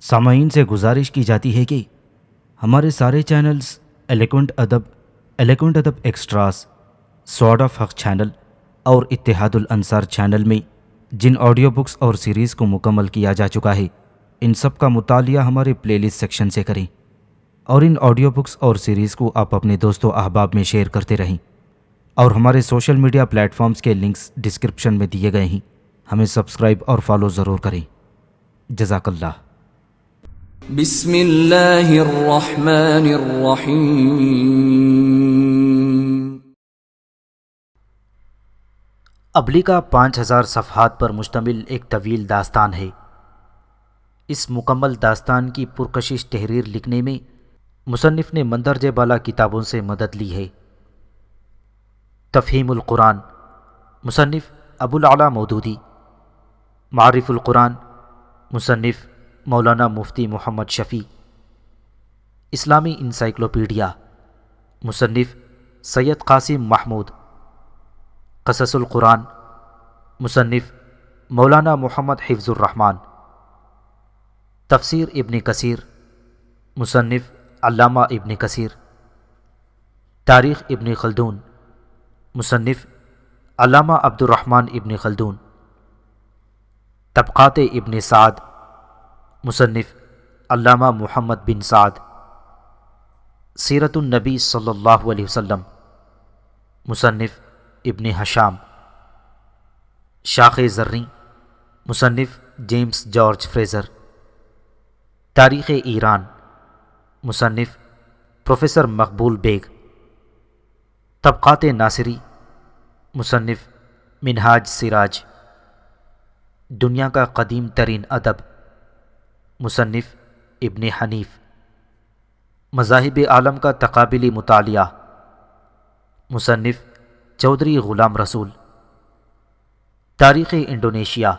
سامعین سے گزارش کی جاتی ہے کہ ہمارے سارے چینلز الیکونٹ ادب ایکسٹراس، سوارڈ آف حق چینل اور اتحاد الانصار چینل میں جن آڈیو بکس اور سیریز کو مکمل کیا جا چکا ہے، ان سب کا مطالعہ ہمارے پلے لسٹ سیکشن سے کریں اور ان آڈیو بکس اور سیریز کو آپ اپنے دوست و احباب میں شیئر کرتے رہیں، اور ہمارے سوشل میڈیا پلیٹ فارمز کے لنکس ڈسکرپشن میں دیے گئے ہیں، ہمیں سبسکرائب اور فالو ضرور کریں۔ جزاک اللہ۔ بسم اللہ الرحمن الرحیم۔ ابلیغا 5000 صفحات پر مشتمل ایک طویل داستان ہے۔ اس مکمل داستان کی پرکشش تحریر لکھنے میں مصنف نے مندرجہ بالا کتابوں سے مدد لی ہے۔ تفہیم القرآن، مصنف ابوالعلا مودودی۔ معارف القرآن، مصنف مولانا مفتی محمد شفیع۔ اسلامی انسائکلوپیڈیا، مصنف سید قاسم محمود۔ قصص القرآن، مصنف مولانا محمد حفظ الرحمن۔ تفسیر ابن کثیر، مصنف علامہ ابن کثیر۔ تاریخ ابن خلدون، مصنف علامہ عبد الرحمن ابن خلدون۔ طبقات ابن سعد، مصنف علامہ محمد بن سعد۔ سیرت النبی صلی اللہ علیہ وسلم، مصنف ابن ہشام۔ شاخ زریں، مصنف جیمز جارج فریزر۔ تاریخ ایران، مصنف پروفیسر مقبول بیگ۔ طبقات ناصری، مصنف منہاج سراج۔ دنیا کا قدیم ترین ادب، مصنف ابن حنیف۔ مذاہب عالم کا تقابلی مطالعہ، مصنف چودھری غلام رسول۔ تاریخ انڈونیشیا،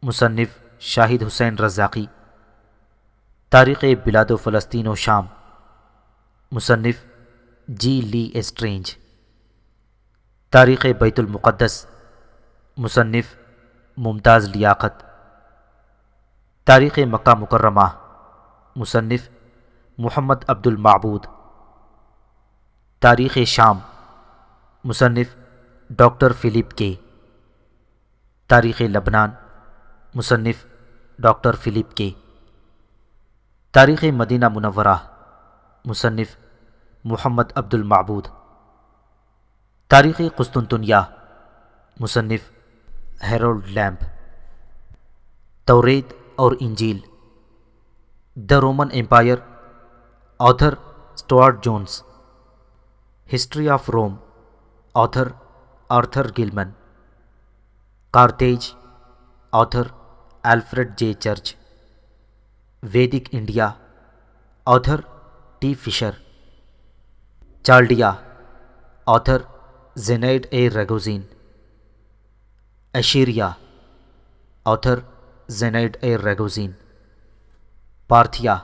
مصنف شاہد حسین رزاقی۔ تاریخ بلاد و فلسطین و شام، مصنف جی لی اسٹرینج۔ تاریخ بیت المقدس، مصنف ممتاز لیاقت۔ تاریخ مکہ مکرمہ، مصنف محمد عبد المعبود۔ تاریخ شام، مصنف ڈاکٹر فلپ کے۔ تاریخ لبنان، مصنف ڈاکٹر فلپ کے۔ تاریخ مدینہ منورہ، مصنف محمد عبد المعبود۔ تاریخ قسطنطنیہ، مصنف ہیرولڈ لیمب۔ توریت اور انجیل، the Roman Empire, author Stuart Jones. History of Rome, author Arthur Gilman. Carthage, author Alfred J Church. Vedic India, author T Fisher. Chaldea, author Zenaide A Ragozin. Assyria, author Zenaide A Ragozin. Parthia,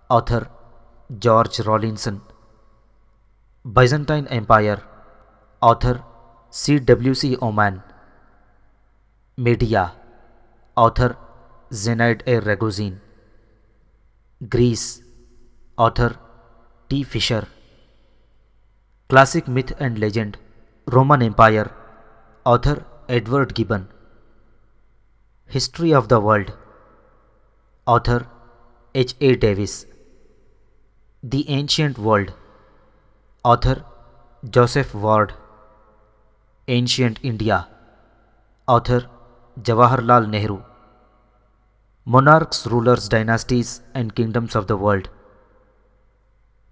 author George Rawlinson. Byzantine Empire, author C W C Oman. Media, author Zenaide A Ragozin. Greece, author T Fisher. Classic myth and legend, Roman Empire, author Edward Gibbon. History of the world, author H A Davis. The ancient world, author Joseph Ward. Ancient India, author Jawahar Lal Nehru. Monarchs, rulers, dynasties and kingdoms of the world.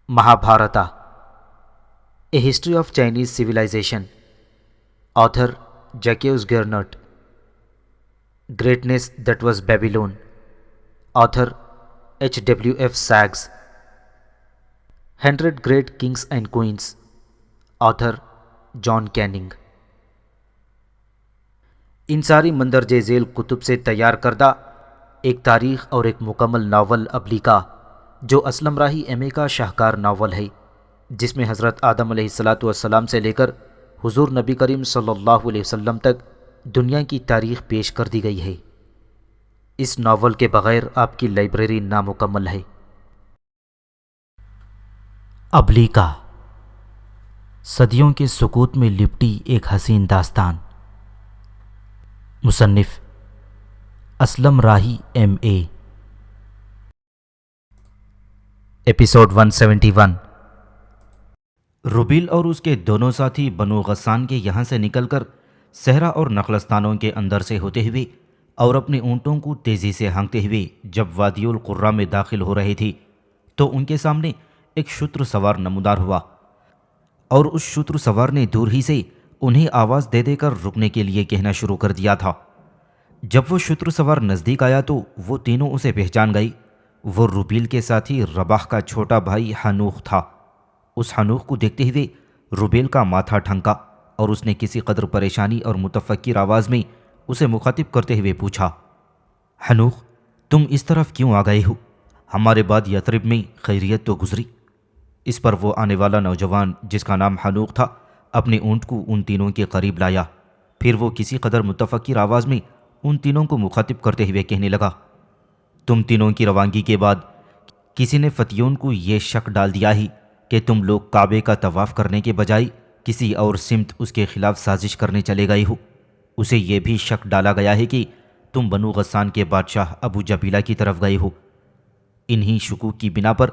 Mahabharata, a history of Chinese civilization, author Jacques Gernet. Greatness that was Babylon, author H W F Saggs. 100 great kings and queens, author John Canning. ان ساری مندرجہ ذیل کتب سے تیار کردہ ایک تاریخ اور ایک مکمل ناول ابلیغا، جو اسلم راہی ایم اے کا شاہکار ناول ہے، جس میں حضرت آدم علیہ السلام سے لے کر حضور نبی کریم صلی اللہ علیہ وسلم تک دنیا کی تاریخ پیش کر دی گئی ہے۔ اس ناول کے بغیر آپ کی لائبریری نامکمل ہے۔ ابلیکا، صدیوں کے سکوت میں لپٹی ایک حسین داستان۔ مصنف اسلم راہی MA۔ ایپیسوڈ 171۔ روبیل اور اس کے دونوں ساتھی بنو غسان کے یہاں سے نکل کر صحرا اور نخلستانوں کے اندر سے ہوتے ہوئے اور اپنے اونٹوں کو تیزی سے ہانکتے ہوئے جب وادی القرہ میں داخل ہو رہے تھے تو ان کے سامنے ایک شتر سوار نمودار ہوا، اور اس شتر سوار نے دور ہی سے انہیں آواز دے دے کر رکنے کے لیے کہنا شروع کر دیا تھا۔ جب وہ شتر سوار نزدیک آیا تو وہ تینوں اسے پہچان گئی۔ وہ روبیل کے ساتھی رباح کا چھوٹا بھائی حنوخ تھا۔ اس حنوخ کو دیکھتے ہوئے روبیل کا ماتھا ٹھنکا اور اس نے کسی قدر پریشانی اور متفکر آواز میں اسے مخاطب کرتے ہوئے پوچھا، حنوخ، تم اس طرف کیوں آ گئے ہو؟ ہمارے بعد یثرب میں خیریت تو گزری؟ اس پر وہ آنے والا نوجوان جس کا نام حنوخ تھا اپنے اونٹ کو ان تینوں کے قریب لایا۔ پھر وہ کسی قدر متفکر آواز میں ان تینوں کو مخاطب کرتے ہوئے کہنے لگا، تم تینوں کی روانگی کے بعد کسی نے فتیون کو یہ شک ڈال دیا ہی کہ تم لوگ کعبے کا طواف کرنے کے بجائے کسی اور سمت اس کے خلاف سازش کرنے چلے گئے ہو۔ اسے یہ بھی شک ڈالا گیا ہے کہ تم بنو غسان کے بادشاہ ابو جبیلہ کی طرف گئے ہو۔ انہی شکوک کی بنا پر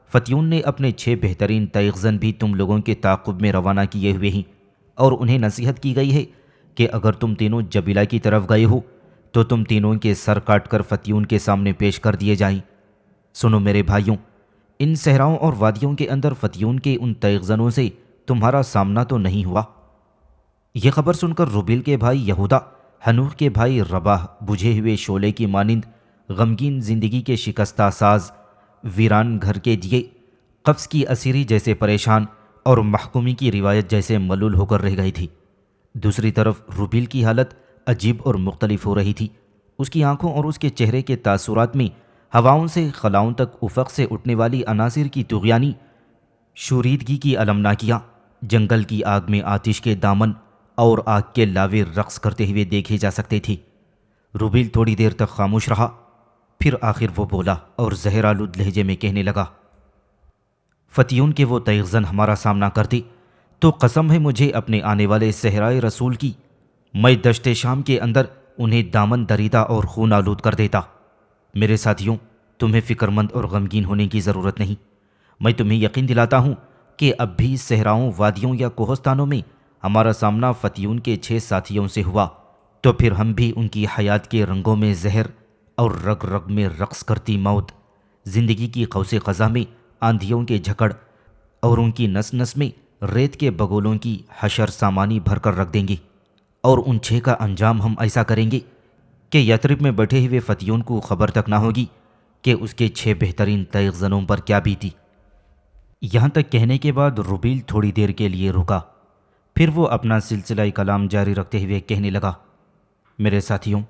فتیون نے اپنے 6 بہترین تیغزن بھی تم لوگوں کے تعاقب میں روانہ کیے ہوئے ہیں، اور انہیں نصیحت کی گئی ہے کہ اگر تم تینوں جبیلہ کی طرف گئے ہو تو تم تینوں کے سر کاٹ کر فتیون کے سامنے پیش کر دیے جائیں۔ سنو میرے بھائیوں، ان صحراؤں اور وادیوں کے اندر فتیون کے ان تیغزنوں سے تمہارا سامنا تو نہیں ہوا؟ یہ خبر سن کر روبیل کے بھائی یہودا، حنوخ کے بھائی رباح بجھے ہوئے شعلے کی مانند غمگین زندگی کے شکستہ ساز، ویران گھر کے دیے، قفس کی اسیری جیسے پریشان اور محکومی کی روایت جیسے ملول ہو کر رہ گئی تھی۔ دوسری طرف روبیل کی حالت عجیب اور مختلف ہو رہی تھی۔ اس کی آنکھوں اور اس کے چہرے کے تاثرات میں ہواؤں سے خلاؤں تک افق سے اٹھنے والی عناصر کی طغیانی، شوریدگی کی المناکیاں، جنگل کی آگ میں آتش کے دامن اور آگ کے لاوے رقص کرتے ہوئے دیکھے جا سکتے تھے۔ روبیل تھوڑی دیر تک خاموش رہا، پھر آخر وہ بولا اور زہر آلود لہجے میں کہنے لگا، فتیون کے وہ تیغزن ہمارا سامنا کرتے تو قسم ہے مجھے اپنے آنے والے صحرائے رسول کی، میں دشت شام کے اندر انہیں دامن دریدہ اور خون آلود کر دیتا۔ میرے ساتھیوں، تمہیں فکر مند اور غمگین ہونے کی ضرورت نہیں۔ میں تمہیں یقین دلاتا ہوں کہ اب بھی صحراؤں، وادیوں یا کوہستانوں میں ہمارا سامنا فتیون کے 6 ساتھیوں سے ہوا تو پھر ہم بھی ان کی حیات کے رنگوں میں زہر اور رگ رگ میں رقص کرتی موت، زندگی کی قوس قزح میں آندھیوں کے جھکڑ اور ان کی نس نس میں ریت کے بگولوں کی حشر سامانی بھر کر رکھ دیں گے، اور ان 6 کا انجام ہم ایسا کریں گے کہ یثرب میں بیٹھے ہوئے فتیون کو خبر تک نہ ہوگی کہ اس کے 6 بہترین تیغزنوں پر کیا بیتی۔ یہاں تک کہنے کے بعد روبیل تھوڑی دیر کے لیے رکا، پھر وہ اپنا سلسلہ کلام جاری رکھتے ہوئے کہنے لگا، میرے ساتھیوں،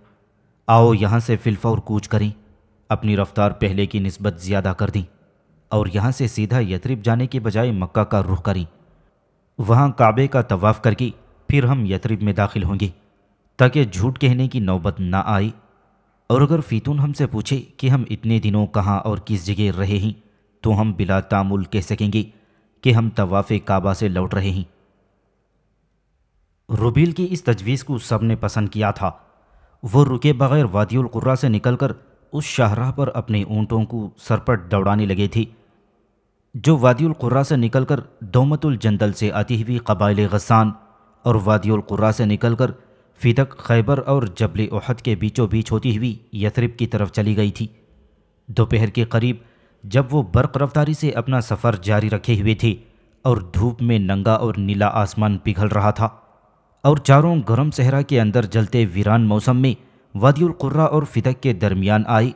آؤ یہاں سے فی الفور کوچ کریں، اپنی رفتار پہلے کی نسبت زیادہ کر دیں اور یہاں سے سیدھا یثرب جانے کے بجائے مکہ کا رخ کریں۔ وہاں کعبے کا طواف کر کے پھر ہم یثرب میں داخل ہوں گے تاکہ جھوٹ کہنے کی نوبت نہ آئے، اور اگر فیتون ہم سے پوچھے کہ ہم اتنے دنوں کہاں اور کس جگہ رہے ہیں تو ہم بلا تعمل کہہ سکیں گے کہ ہم طواف کعبہ سے لوٹ رہے ہیں۔ روبیل کی اس تجویز کو سب نے پسند کیا تھا۔ وہ رکے بغیر وادی القرہ سے نکل کر اس شاہراہ پر اپنے اونٹوں کو سرپٹ دوڑانے لگے تھے جو وادی القرہ سے نکل کر دومت الجندل سے آتی ہوئی قبائل غسان اور وادی القرہ سے نکل کر فیدق، خیبر اور جبل احد کے بیچوں بیچ ہوتی ہوئی یثرب کی طرف چلی گئی تھی۔ دوپہر کے قریب جب وہ برق رفتاری سے اپنا سفر جاری رکھے ہوئے تھے اور دھوپ میں ننگا اور نیلا آسمان پگھل رہا تھا اور چاروں گرم صحرا کے اندر جلتے ویران موسم میں وادی القرہ اور فدق کے درمیان آئی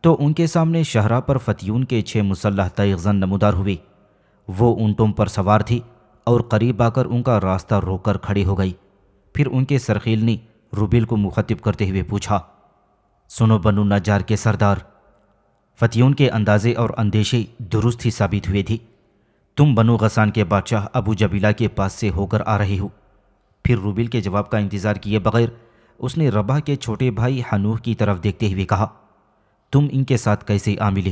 تو ان کے سامنے شاہراہ پر فتیون کے 6 مسلح تیغزن نمودار ہوئے۔ وہ اونٹوں پر سوار تھے اور قریب آ کر ان کا راستہ روک کر کھڑے ہو گئی۔ پھر ان کے سرخیل نے روبیل کو مخاطب کرتے ہوئے پوچھا، سنو بنو نجار کے سردار، فتیون کے اندازے اور اندیشے درست ہی ثابت ہوئے تھے۔ تم بنو غسان کے بادشاہ ابو جبیلہ کے پاس سے ہو کر آ رہے ہو۔ پھر روبیل کے جواب کا انتظار کیے بغیر اس نے رباح کے چھوٹے بھائی حنوح کی طرف دیکھتے ہوئے کہا، تم ان کے ساتھ کیسے آ ملے؟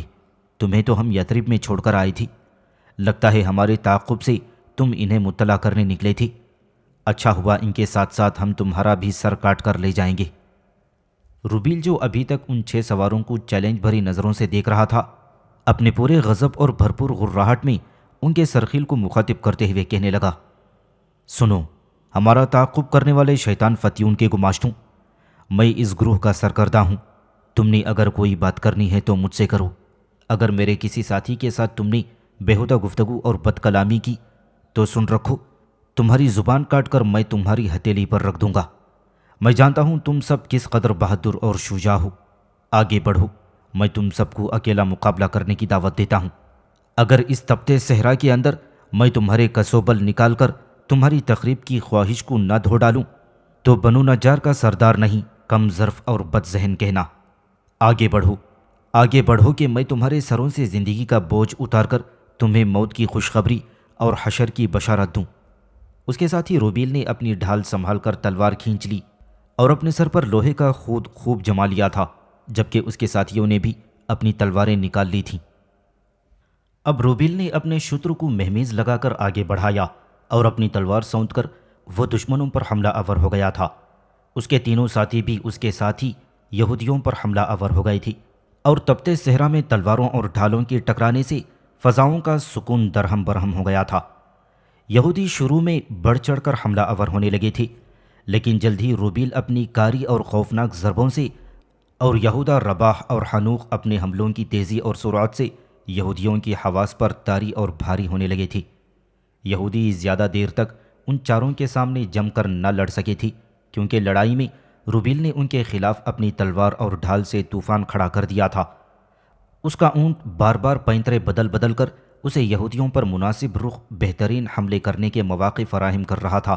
تمہیں تو ہم یثرب میں چھوڑ کر آئی تھی، لگتا ہے ہمارے تعاقب سے تم انہیں مطلع کرنے نکلے تھے۔ اچھا ہوا ان کے ساتھ ساتھ ہم تمہارا بھی سر کاٹ کر لے جائیں گے۔ روبیل جو ابھی تک ان 6 سواروں کو چیلنج بھری نظروں سے دیکھ رہا تھا، اپنے پورے غضب اور بھرپور غراہٹ میں ان کے سرخیل کو مخاطب کرتے ہوئے کہنے لگا، سنو، ہمارا تعاقب کرنے والے شیطان فتیون کے گماشتوں، میں اس گروہ کا سرکردہ ہوں۔ تم نے اگر کوئی بات کرنی ہے تو مجھ سے کرو۔ اگر میرے کسی ساتھی کے ساتھ تم نے بےہودہ گفتگو اور بد کلامی کی تو سن رکھو، تمہاری زبان کاٹ کر میں تمہاری ہتھیلی پر رکھ دوں گا۔ میں جانتا ہوں تم سب کس قدر بہادر اور شجاع ہو۔ آگے بڑھو، میں تم سب کو اکیلا مقابلہ کرنے کی دعوت دیتا ہوں۔ اگر اس تپتے صحرا کے اندر میں تمہارے کسوبل نکال کر تمہاری تخریب کی خواہش کو نہ دھو ڈالوں تو بنو نجار کا سردار نہیں، کم ظرف اور بد ذہن کہنا۔ آگے بڑھو کہ میں تمہارے سروں سے زندگی کا بوجھ اتار کر تمہیں موت کی خوشخبری اور حشر کی بشارت دوں۔ اس کے ساتھ ہی روبیل نے اپنی ڈھال سنبھال کر تلوار کھینچ لی اور اپنے سر پر لوہے کا خود خوب جما لیا تھا، جبکہ اس کے ساتھیوں نے بھی اپنی تلواریں نکال لی تھیں۔ اب روبیل نے اپنے شتر کو مہمیز لگا کر آگے بڑھایا اور اپنی تلوار سونت کر وہ دشمنوں پر حملہ آور ہو گیا تھا۔ اس کے تینوں ساتھی بھی اس کے ساتھ ہی یہودیوں پر حملہ آور ہو گئی تھی، اور تپتے صحرا میں تلواروں اور ڈھالوں کے ٹکرانے سے فضاؤں کا سکون درہم برہم ہو گیا تھا۔ یہودی شروع میں بڑھ چڑھ کر حملہ آور ہونے لگے تھے، لیکن جلد ہی روبیل اپنی کاری اور خوفناک ضربوں سے اور یہودا رباح اور حنوق اپنے حملوں کی تیزی اور سرعت سے یہودیوں کی حواس پر طاری اور بھاری ہونے لگے تھے۔ یہودی زیادہ دیر تک ان چاروں کے سامنے جم کر نہ لڑ سکے تھے، کیونکہ لڑائی میں روبیل نے ان کے خلاف اپنی تلوار اور ڈھال سے طوفان کھڑا کر دیا تھا۔ اس کا اونٹ بار بار پینترے بدل بدل کر اسے یہودیوں پر مناسب رخ بہترین حملے کرنے کے مواقع فراہم کر رہا تھا۔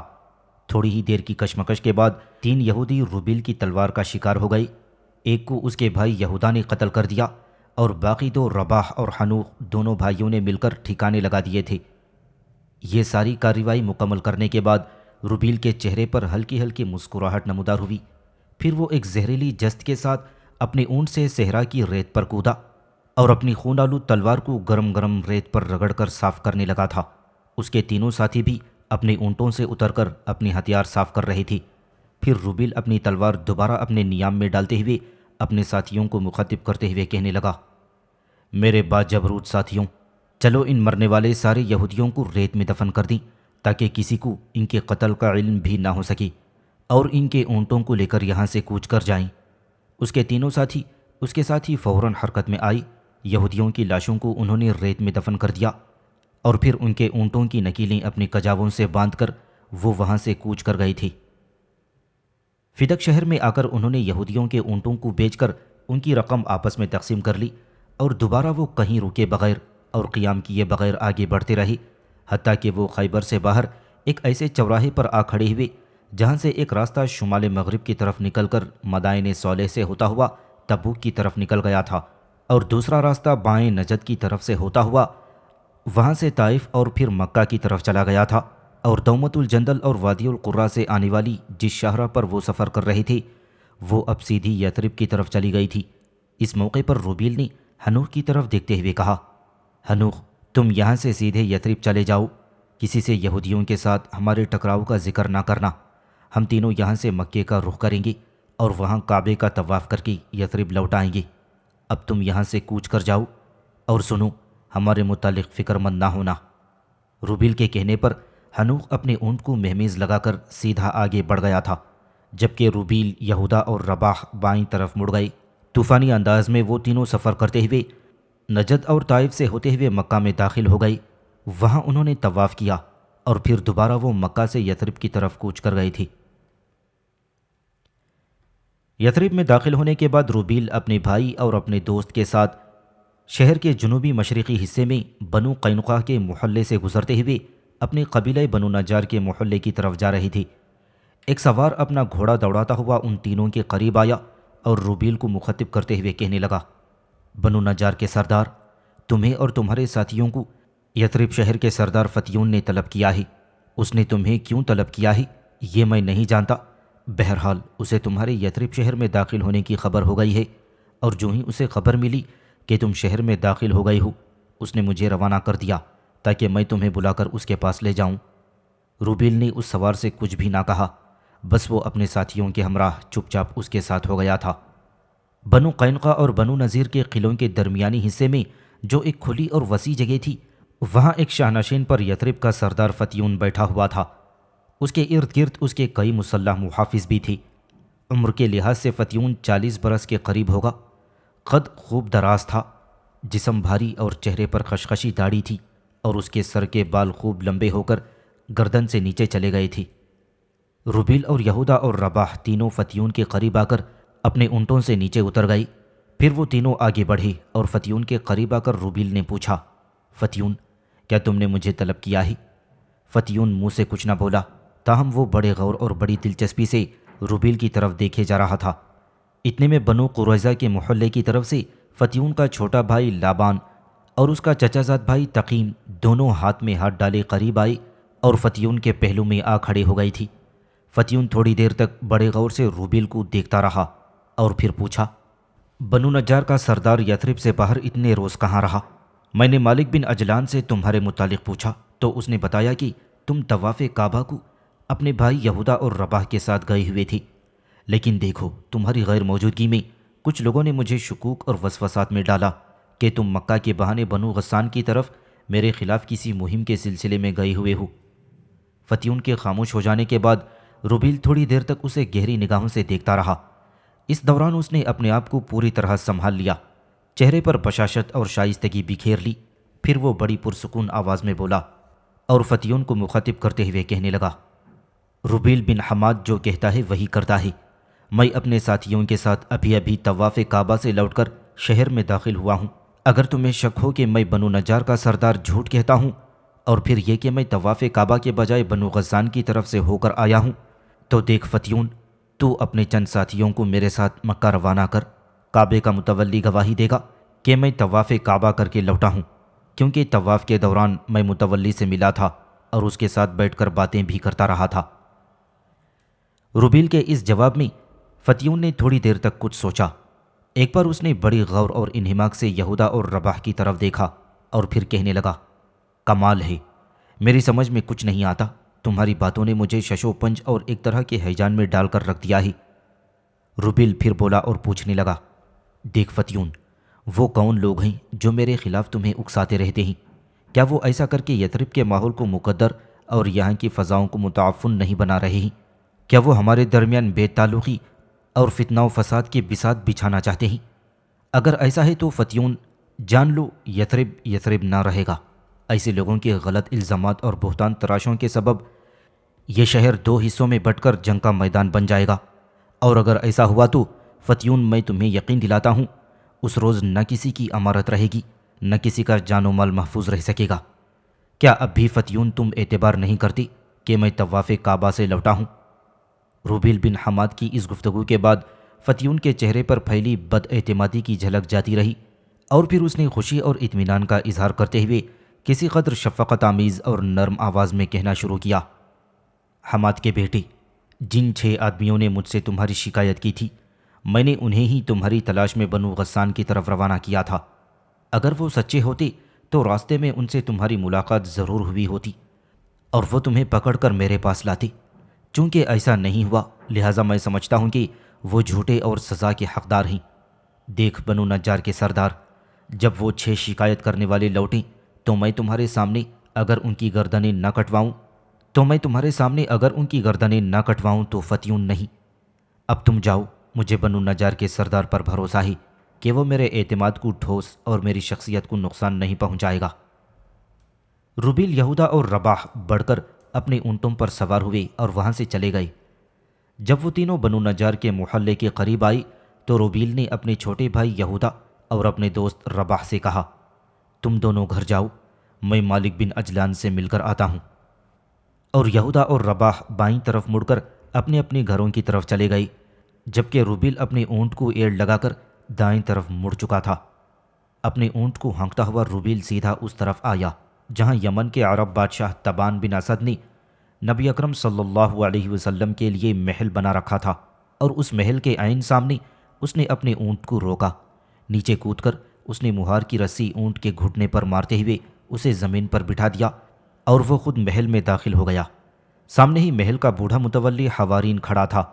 تھوڑی ہی دیر کی کشمکش کے بعد 3 یہودی روبیل کی تلوار کا شکار ہو گئے۔ ایک کو اس کے بھائی یہودا نے قتل کر دیا اور باقی 2 رباح اور حنوق دونوں بھائیوں نے مل کر ٹھکانے لگا دیے تھے۔ یہ ساری کارروائی مکمل کرنے کے بعد روبیل کے چہرے پر ہلکی ہلکی مسکراہٹ نمودار ہوئی۔ پھر وہ ایک زہریلی جست کے ساتھ اپنے اونٹ سے صحرا کی ریت پر کودا اور اپنی خون آلود تلوار کو گرم گرم ریت پر رگڑ کر صاف کرنے لگا تھا۔ اس کے تینوں ساتھی بھی اپنے اونٹوں سے اتر کر اپنے ہتھیار صاف کر رہے تھے۔ پھر روبیل اپنی تلوار دوبارہ اپنے نیام میں ڈالتے ہوئے اپنے ساتھیوں کو مخاطب کرتے ہوئے کہنے لگا، میرے باجبروت ساتھیوں، چلو ان مرنے والے سارے یہودیوں کو ریت میں دفن کر دیں تاکہ کسی کو ان کے قتل کا علم بھی نہ ہو سکے اور ان کے اونٹوں کو لے کر یہاں سے کوچ کر جائیں۔ اس کے تینوں ساتھی اس کے ساتھ ہی فوراً حرکت میں آئی۔ یہودیوں کی لاشوں کو انہوں نے ریت میں دفن کر دیا اور پھر ان کے اونٹوں کی نکیلیں اپنے کجاووں سے باندھ کر وہ وہاں سے کوچ کر گئے تھے۔ فدق شہر میں آ کر انہوں نے یہودیوں کے اونٹوں کو بیچ کر ان کی رقم آپس میں تقسیم کر لی اور دوبارہ وہ کہیں رکے بغیر اور قیام کیے بغیر آگے بڑھتے رہے، حتیٰ کہ وہ خیبر سے باہر ایک ایسے چوراہے پر آ کھڑے ہوئے جہاں سے ایک راستہ شمال مغرب کی طرف نکل کر مدائن صالح سے ہوتا ہوا تبوک کی طرف نکل گیا تھا، اور دوسرا راستہ بائیں نجد کی طرف سے ہوتا ہوا وہاں سے طائف اور پھر مکہ کی طرف چلا گیا تھا، اور دومت الجندل اور وادی القرا سے آنے والی جس شاہراہ پر وہ سفر کر رہے تھے وہ اب سیدھی یثرب کی طرف چلی گئی تھی۔ اس موقع پر روبیل نے حنوق کی طرف دیکھتے ہوئے کہا، حنوق، تم یہاں سے سیدھے یثرب چلے جاؤ، کسی سے یہودیوں کے ساتھ ہمارے ٹکراؤ کا ذکر نہ کرنا۔ ہم تینوں یہاں سے مکے کا رخ کریں گے اور وہاں کعبے کا طواف کر کے یثرب لوٹ آئیں گے۔ اب تم یہاں سے کوچ کر جاؤ اور سنو، ہمارے متعلق فکر مند نہ ہونا۔ روبیل کے کہنے پر حنوق اپنے اونٹ کو مہمیز لگا کر سیدھا آگے بڑھ گیا تھا، جبکہ روبیل، یہودا اور رباح بائیں طرف مڑ گئے۔ طوفانی انداز میں وہ تینوں سفر کرتے ہوئے نجد اور طائف سے ہوتے ہوئے مکہ میں داخل ہو گئے۔ وہاں انہوں نے طواف کیا اور پھر دوبارہ وہ مکہ سے یثرب کی طرف کوچ کر گئے تھے۔ یثرب میں داخل ہونے کے بعد روبیل اپنے بھائی اور اپنے دوست کے ساتھ شہر کے جنوبی مشرقی حصے میں بنو قینقاع کے محلے سے گزرتے ہوئے اپنے قبیلہ بنو نجار کے محلے کی طرف جا رہے تھے۔ ایک سوار اپنا گھوڑا دوڑاتا ہوا ان تینوں کے قریب آیا اور روبیل کو مخاطب کرتے ہوئے کہنے لگا، بنو نجار کے سردار، تمہیں اور تمہارے ساتھیوں کو یثرب شہر کے سردار فتیون نے طلب کیا ہے۔ اس نے تمہیں کیوں طلب کیا ہے یہ میں نہیں جانتا، بہرحال اسے تمہارے یثرب شہر میں داخل ہونے کی خبر ہو گئی ہے، اور جو ہی اسے خبر ملی کہ تم شہر میں داخل ہو گئی ہو، اس نے مجھے روانہ کر دیا تاکہ میں تمہیں بلا کر اس کے پاس لے جاؤں۔ روبیل نے اس سوار سے کچھ بھی نہ کہا، بس وہ اپنے ساتھیوں کے ہمراہ چپ چاپ اس کے ساتھ ہو گیا تھا۔ بنو قینقاع اور بنو نذیر کے قلعوں کے درمیانی حصے میں جو ایک کھلی اور وسیع جگہ تھی، وہاں ایک شاہنشین پر یثرب کا سردار فتیون بیٹھا ہوا تھا۔ اس کے ارد گرد اس کے کئی مسلح محافظ بھی تھے۔ عمر کے لحاظ سے فتیون 40 برس کے قریب ہوگا۔ قد خوب دراز تھا، جسم بھاری اور چہرے پر خشخشی داڑھی تھی، اور اس کے سر کے بال خوب لمبے ہو کر گردن سے نیچے چلے گئے تھے۔ روبیل اور یہودا اور رباح تینوں فتیون کے قریب آ کر اپنے اونٹوں سے نیچے اتر گئی۔ پھر وہ تینوں آگے بڑھے اور فتیون کے قریب آ کر روبیل نے پوچھا، فتیون، کیا تم نے مجھے طلب کیا ہے؟ فتیون منہ سے کچھ نہ بولا، تاہم وہ بڑے غور اور بڑی دلچسپی سے روبیل کی طرف دیکھے جا رہا تھا۔ اتنے میں بنو قریظہ کے محلے کی طرف سے فتیون کا چھوٹا بھائی لابان اور اس کا چچا زاد بھائی تقیم دونوں ہاتھ میں ہاتھ ڈالے قریب آئے اور فتیون کے پہلو میں آ کھڑے ہو گئی تھی۔ فتیون تھوڑی دیر تک بڑے غور سے روبیل کو دیکھتا رہا اور پھر پوچھا، بنو نجار کا سردار یثرب سے باہر اتنے روز کہاں رہا؟ میں نے مالک بن اجلان سے تمہارے متعلق پوچھا تو اس نے بتایا کہ تم طواف کعبہ کو اپنے بھائی یہودا اور رباح کے ساتھ گئے ہوئے تھے، لیکن دیکھو تمہاری غیر موجودگی میں کچھ لوگوں نے مجھے شکوک اور وسوسات میں ڈالا کہ تم مکہ کے بہانے بنو غسان کی طرف میرے خلاف کسی مہم کے سلسلے میں گئے ہوئے ہو۔ فتیون کے خاموش ہو جانے کے بعد روبیل تھوڑی دیر تک اسے گہری نگاہوں سے دیکھتا رہا۔ اس دوران اس نے اپنے آپ کو پوری طرح سنبھال لیا، چہرے پر بشاشت اور شائستگی بکھیر لی۔ پھر وہ بڑی پرسکون آواز میں بولا اور فتیون کو مخاطب کرتے ہوئے کہنے لگا، روبیل بن حماد جو کہتا ہے وہی کرتا ہے۔ میں اپنے ساتھیوں کے ساتھ ابھی طواف کعبہ سے لوٹ کر شہر میں داخل ہوا ہوں۔ اگر تمہیں شک ہو کہ میں بنو نجار کا سردار جھوٹ کہتا ہوں، اور پھر یہ کہ میں طواف کعبہ کے بجائے بنو غسان کی طرف سے ہو کر آیا ہوں، تو دیکھ فتیون، تو اپنے چند ساتھیوں کو میرے ساتھ مکہ روانہ کر۔ کعبے کا متولی گواہی دے گا کہ میں طواف کعبہ کر کے لوٹا ہوں، کیونکہ طواف کے دوران میں متولی سے ملا تھا اور اس کے ساتھ بیٹھ کر باتیں بھی کرتا رہا تھا۔ روبیل کے اس جواب میں فتیون نے تھوڑی دیر تک کچھ سوچا۔ ایک بار اس نے بڑی غور اور انہماک سے یہودا اور رباح کی طرف دیکھا اور پھر کہنے لگا، کمال ہے، میری سمجھ میں کچھ نہیں آتا۔ تمہاری باتوں نے مجھے ششو پنج اور ایک طرح کے ہیجان میں ڈال کر رکھ دیا ہے۔ روبیل پھر بولا اور پوچھنے لگا، دیکھ فتیون، وہ کون لوگ ہیں جو میرے خلاف تمہیں اکساتے رہتے ہیں؟ کیا وہ ایسا کر کے یثرب کے ماحول کو مقدر اور یہاں کی فضاؤں کو متعفن نہیں بنا رہے ہیں؟ کیا وہ ہمارے درمیان بے تعلقی اور فتنہ و فساد کے بساط بچھانا چاہتے ہیں؟ اگر ایسا ہے تو فتیون جان لو یثرب نہ رہے گا۔ ایسے لوگوں کے غلط الزامات اور بہتان تراشوں کے سبب یہ شہر دو حصوں میں بٹ کر جنگ کا میدان بن جائے گا، اور اگر ایسا ہوا تو فتیون میں تمہیں یقین دلاتا ہوں اس روز نہ کسی کی امارت رہے گی، نہ کسی کا جان و مال محفوظ رہ سکے گا۔ کیا اب بھی فتیون تم اعتبار نہیں کرتی کہ میں طواف کعبہ سے لوٹا ہوں؟ روبیل بن حماد کی اس گفتگو کے بعد فتیون کے چہرے پر پھیلی بد اعتمادی کی جھلک جاتی رہی، اور پھر اس نے خوشی اور اطمینان کا اظہار کرتے ہوئے کسی قدر شفقت آمیز اور نرم آواز میں کہنا شروع کیا، حماد کے بیٹے، جن 6 آدمیوں نے مجھ سے تمہاری شکایت کی تھی، میں نے انہیں ہی تمہاری تلاش میں بنو غسان کی طرف روانہ کیا تھا۔ اگر وہ سچے ہوتے تو راستے میں ان سے تمہاری ملاقات ضرور ہوئی ہوتی اور وہ تمہیں پکڑ کر میرے پاس لاتے۔ چونکہ ایسا نہیں ہوا، لہٰذا میں سمجھتا ہوں کہ وہ جھوٹے اور سزا کے حقدار ہیں۔ دیکھ بنو نجار کے سردار، جب وہ 6 شکایت کرنے والے لوٹیں تو میں تمہارے سامنے اگر ان کی گردنیں نہ کٹواؤں تو فتیون نہیں۔ اب تم جاؤ، مجھے بنو نجار کے سردار پر بھروسہ ہے کہ وہ میرے اعتماد کو ٹھوس اور میری شخصیت کو نقصان نہیں پہنچائے گا۔ روبیل، یہودا اور رباح بڑھ کر اپنے اونٹوں پر سوار ہوئے اور وہاں سے چلے گئے۔ جب وہ تینوں بنو نجار کے محلے کے قریب آئی تو روبیل نے اپنے چھوٹے بھائی یہودا اور اپنے دوست رباح سے کہا، تم دونوں گھر جاؤ، میں مالک بن اجلان سے مل کر آتا ہوں۔ اور یہودا اور رباح بائیں طرف مڑ کر اپنے اپنے گھروں کی طرف چلے گئے، جبکہ روبیل اپنے اونٹ کو ایڑ لگا کر دائیں طرف مڑ چکا تھا۔ اپنے اونٹ کو ہانکتا ہوا روبیل سیدھا اس طرف آیا جہاں یمن کے عرب بادشاہ تبان بن اسد نے نبی اکرم صلی اللہ علیہ وسلم کے لیے محل بنا رکھا تھا، اور اس محل کے عین سامنے اس نے اپنے اونٹ کو روکا۔ نیچے کود کر اس نے مہار کی رسی اونٹ کے گھٹنے پر مارتے ہوئے اسے زمین پر بٹھا دیا، اور وہ خود محل میں داخل ہو گیا۔ سامنے ہی محل کا بوڑھا متولی حوارین کھڑا تھا۔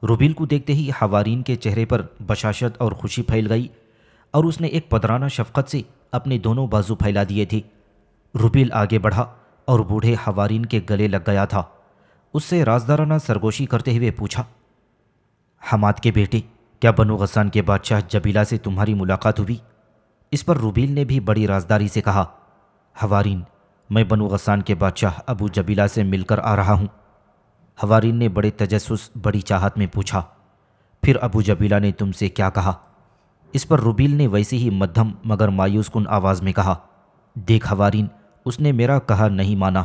روبیل کو دیکھتے ہی حوارین کے چہرے پر بشاشت اور خوشی پھیل گئی، اور اس نے ایک پدرانہ شفقت سے اپنے دونوں بازو پھیلا دیے تھے۔ روبیل آگے بڑھا اور بوڑھے حوارین کے گلے لگ گیا تھا۔ اس سے رازدارانہ سرگوشی کرتے ہوئے پوچھا، حماد کے بیٹے، کیا بنو غسان کے بادشاہ جبیلہ سے تمہاری ملاقات ہوئی؟ اس پر روبیل نے بھی بڑی رازداری سے کہا، حوارین، میں بنو غسان کے بادشاہ ابو جبیلہ سے مل کر آ رہا ہوں۔ حوارین نے بڑے تجسس، بڑی چاہت میں پوچھا، پھر ابو جبیلہ نے تم سے کیا کہا؟ اس پر روبیل نے ویسی ہی مدھم مگر مایوس کن آواز میں کہا، دیکھ حوارین، اس نے میرا کہا نہیں مانا۔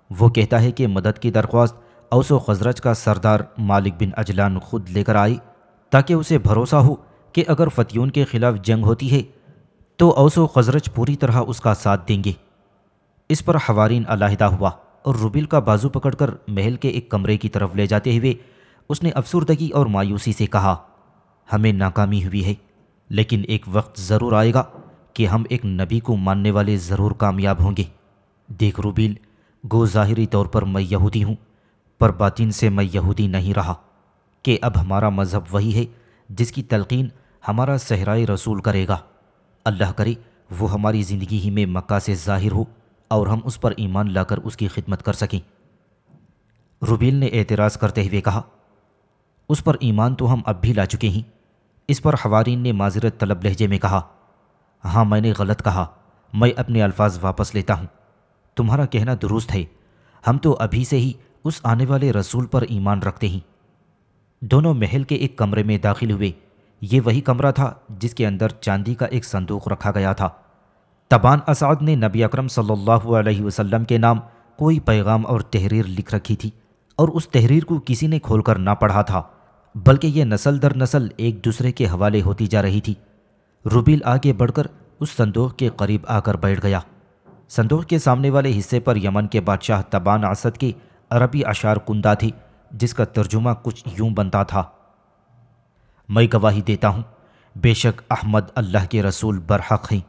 وہ کہتا ہے کہ مدد کی درخواست اوس و خزرج کا سردار مالک بن اجلان خود لے کر آئے، تاکہ اسے بھروسہ ہو کہ اگر فتیون کے خلاف جنگ ہوتی ہے تو اوس و خزرج پوری طرح اس کا ساتھ دیں گے۔ اس پر حوارین علیحدہ ہوا اور روبیل کا بازو پکڑ کر محل کے ایک کمرے کی طرف لے جاتے ہوئے اس نے افسردگی اور مایوسی سے کہا، ہمیں ناکامی ہوئی ہے، لیکن ایک وقت ضرور آئے گا کہ ہم ایک نبی کو ماننے والے ضرور کامیاب ہوں گے۔ دیکھ روبیل، گو ظاہری طور پر میں یہودی ہوں، پر باطن سے میں یہودی نہیں رہا، کہ اب ہمارا مذہب وہی ہے جس کی تلقین ہمارا صحرائے رسول کرے گا۔ اللہ کرے وہ ہماری زندگی ہی میں مکہ سے ظاہر ہو اور ہم اس پر ایمان لا کر اس کی خدمت کر سکیں۔ روبیل نے اعتراض کرتے ہوئے کہا، اس پر ایمان تو ہم اب بھی لا چکے ہیں۔ اس پر حوارین نے معذرت طلب لہجے میں کہا، ہاں میں نے غلط کہا، میں اپنے الفاظ واپس لیتا ہوں، تمہارا کہنا درست ہے، ہم تو ابھی سے ہی اس آنے والے رسول پر ایمان رکھتے ہیں۔ دونوں محل کے ایک کمرے میں داخل ہوئے۔ یہ وہی کمرہ تھا جس کے اندر چاندی کا ایک صندوق رکھا گیا تھا۔ تبان اسعد نے نبی اکرم صلی اللہ علیہ وسلم کے نام کوئی پیغام اور تحریر لکھ رکھی تھی، اور اس تحریر کو کسی نے کھول کر نہ پڑھا تھا، بلکہ یہ نسل در نسل ایک دوسرے کے حوالے ہوتی جا رہی تھی۔ روبیل آگے بڑھ کر اس صندوق کے قریب آ کر بیٹھ گیا۔ صندوق کے سامنے والے حصے پر یمن کے بادشاہ تبان اسد کے عربی اشعار کندہ تھی، جس کا ترجمہ کچھ یوں بنتا تھا، میں گواہی دیتا ہوں بے شک احمد اللہ کے رسول برحق ہیں،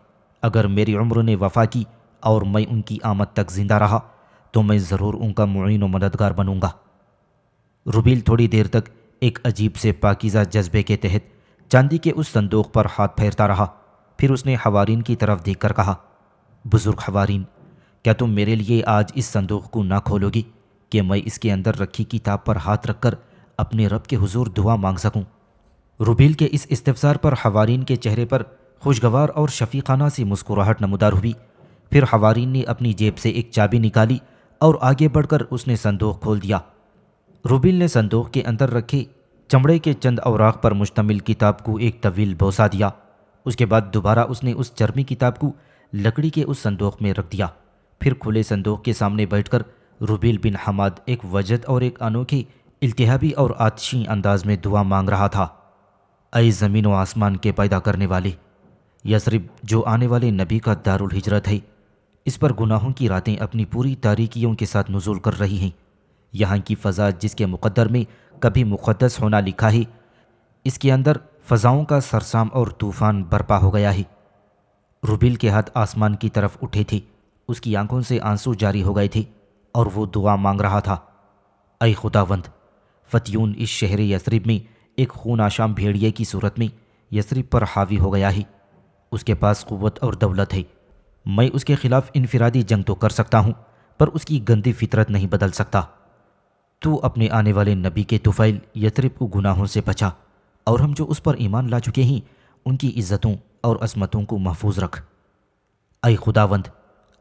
اگر میری عمر نے وفا کی اور میں ان کی آمد تک زندہ رہا تو میں ضرور ان کا معین و مددگار بنوں گا۔ روبیل تھوڑی دیر تک ایک عجیب سے پاکیزہ جذبے کے تحت چاندی کے اس صندوق پر ہاتھ پھیرتا رہا، پھر اس نے حوارین کی طرف دیکھ کر کہا، بزرگ حوارین، کیا تم میرے لیے آج اس صندوق کو نہ کھولو گی کہ میں اس کے اندر رکھی کتاب پر ہاتھ رکھ کر اپنے رب کے حضور دعا مانگ سکوں؟ روبیل کے اس استفسار پر حوارین کے چہرے پر خوشگوار اور شفیقانہ سی مسکراہٹ نمودار ہوئی۔ پھر حوارین نے اپنی جیب سے ایک چابی نکالی اور آگے بڑھ کر اس نے صندوق کھول دیا۔ روبیل نے صندوق کے اندر رکھے چمڑے کے چند اوراق پر مشتمل کتاب کو ایک طویل بوسہ دیا۔ اس کے بعد دوبارہ اس نے اس چرمی کتاب کو لکڑی کے اس صندوق میں رکھ دیا۔ پھر کھلے صندوق کے سامنے بیٹھ کر روبیل بن حماد ایک وجد اور ایک انوکھی التہابی اور آتشی انداز میں دعا مانگ رہا تھا، اے زمین و آسمان کے پیدا کرنے والے، یثرب جو آنے والے نبی کا دارالہجرت ہے، اس پر گناہوں کی راتیں اپنی پوری تاریکیوں کے ساتھ نزول کر رہی ہیں۔ یہاں کی فضا جس کے مقدر میں کبھی مقدس ہونا لکھا ہے، اس کے اندر فضاؤں کا سرسام اور طوفان برپا ہو گیا ہے۔ روبیل کے ہاتھ آسمان کی طرف اٹھے تھے، اس کی آنکھوں سے آنسو جاری ہو گئے تھے، اور وہ دعا مانگ رہا تھا، اے خداوند، فتیون اس شہر یثرب میں ایک خون آشام بھیڑیے کی صورت میں یثرب پر حاوی ہو گیا ہے۔ اس کے پاس قوت اور دولت ہے، میں اس کے خلاف انفرادی جنگ تو کر سکتا ہوں، پر اس کی گندی فطرت نہیں بدل سکتا۔ تو اپنے آنے والے نبی کے طفیل یثرب کو گناہوں سے بچا، اور ہم جو اس پر ایمان لا چکے ہیں ان کی عزتوں اور عظمتوں کو محفوظ رکھ۔ اے خداوند،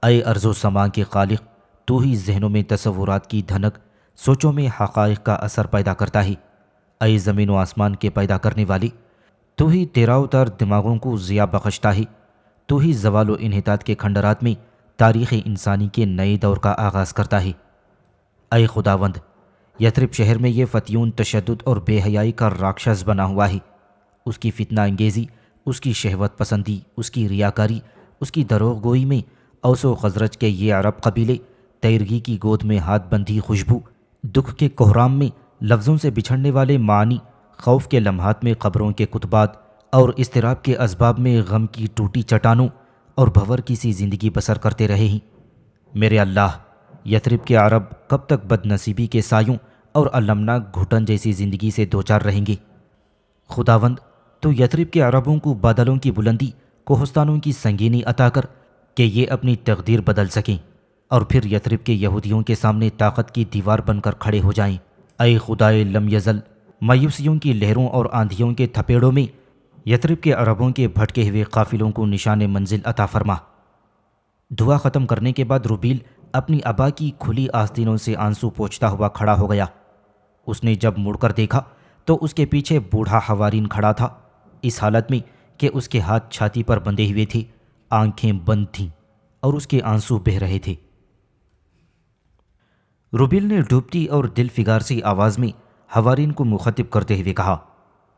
اے ارض و سما کے خالق، تو ہی ذہنوں میں تصورات کی دھنک، سوچوں میں حقائق کا اثر پیدا کرتا ہے۔ اے زمین و آسمان کے پیدا کرنے والی، تو ہی تیرا اتار دماغوں کو ضیاء بخشتا ہے، تو ہی زوال و انحطاط کے کھنڈرات میں تاریخ انسانی کے نئے دور کا آغاز کرتا ہے۔ اے خداوند، یثرب شہر میں یہ فتیون تشدد اور بے حیائی کا راکشس بنا ہوا ہے۔ اس کی فتنہ انگیزی، اس کی شہوت پسندی، اس کی ریاکاری، اس کی دروغ گوئی میں اوس و خزرج کے یہ عرب قبیلے تیرگی کی گود میں ہاتھ بندھی خوشبو، دکھ کے کوہرام میں لفظوں سے بچھڑنے والے معانی، خوف کے لمحات میں قبروں کے کتبات، اور اضطراب کے اسباب میں غم کی ٹوٹی چٹانوں اور بھور کی سی زندگی بسر کرتے رہے ہیں۔ میرے اللہ، یثرب کے عرب کب تک بد نصیبی کے سایوں اور المناک گھٹن جیسی زندگی سے دوچار رہیں گے؟ خداوند، تو یثرب کے عربوں کو بادلوں کی بلندی، کوہستانوں کی سنگینی عطا کر کہ یہ اپنی تقدیر بدل سکیں اور پھر یثرب کے یہودیوں کے سامنے طاقت کی دیوار بن کر کھڑے ہو جائیں۔ اے خدائے لم یزل، مایوسیوں کی لہروں اور آندھیوں کے تھپیڑوں میں یثرب کے عربوں کے بھٹکے ہوئے قافلوں کو نشان منزل عطا فرما۔ دعا ختم کرنے کے بعد روبیل اپنی ابا کی کھلی آستینوں سے آنسو پوچھتا ہوا کھڑا ہو گیا۔ اس نے جب مڑ کر دیکھا تو اس کے پیچھے بوڑھا حوارین کھڑا تھا، اس حالت میں کہ اس کے ہاتھ چھاتی پر بندھے ہوئے تھے، آنکھیں بند تھیں اور اس کے آنسو بہہ رہے تھے۔ روبیل نے ڈوبتی اور دل فگار سی آواز میں حوارین کو مخاطب کرتے ہوئے کہا،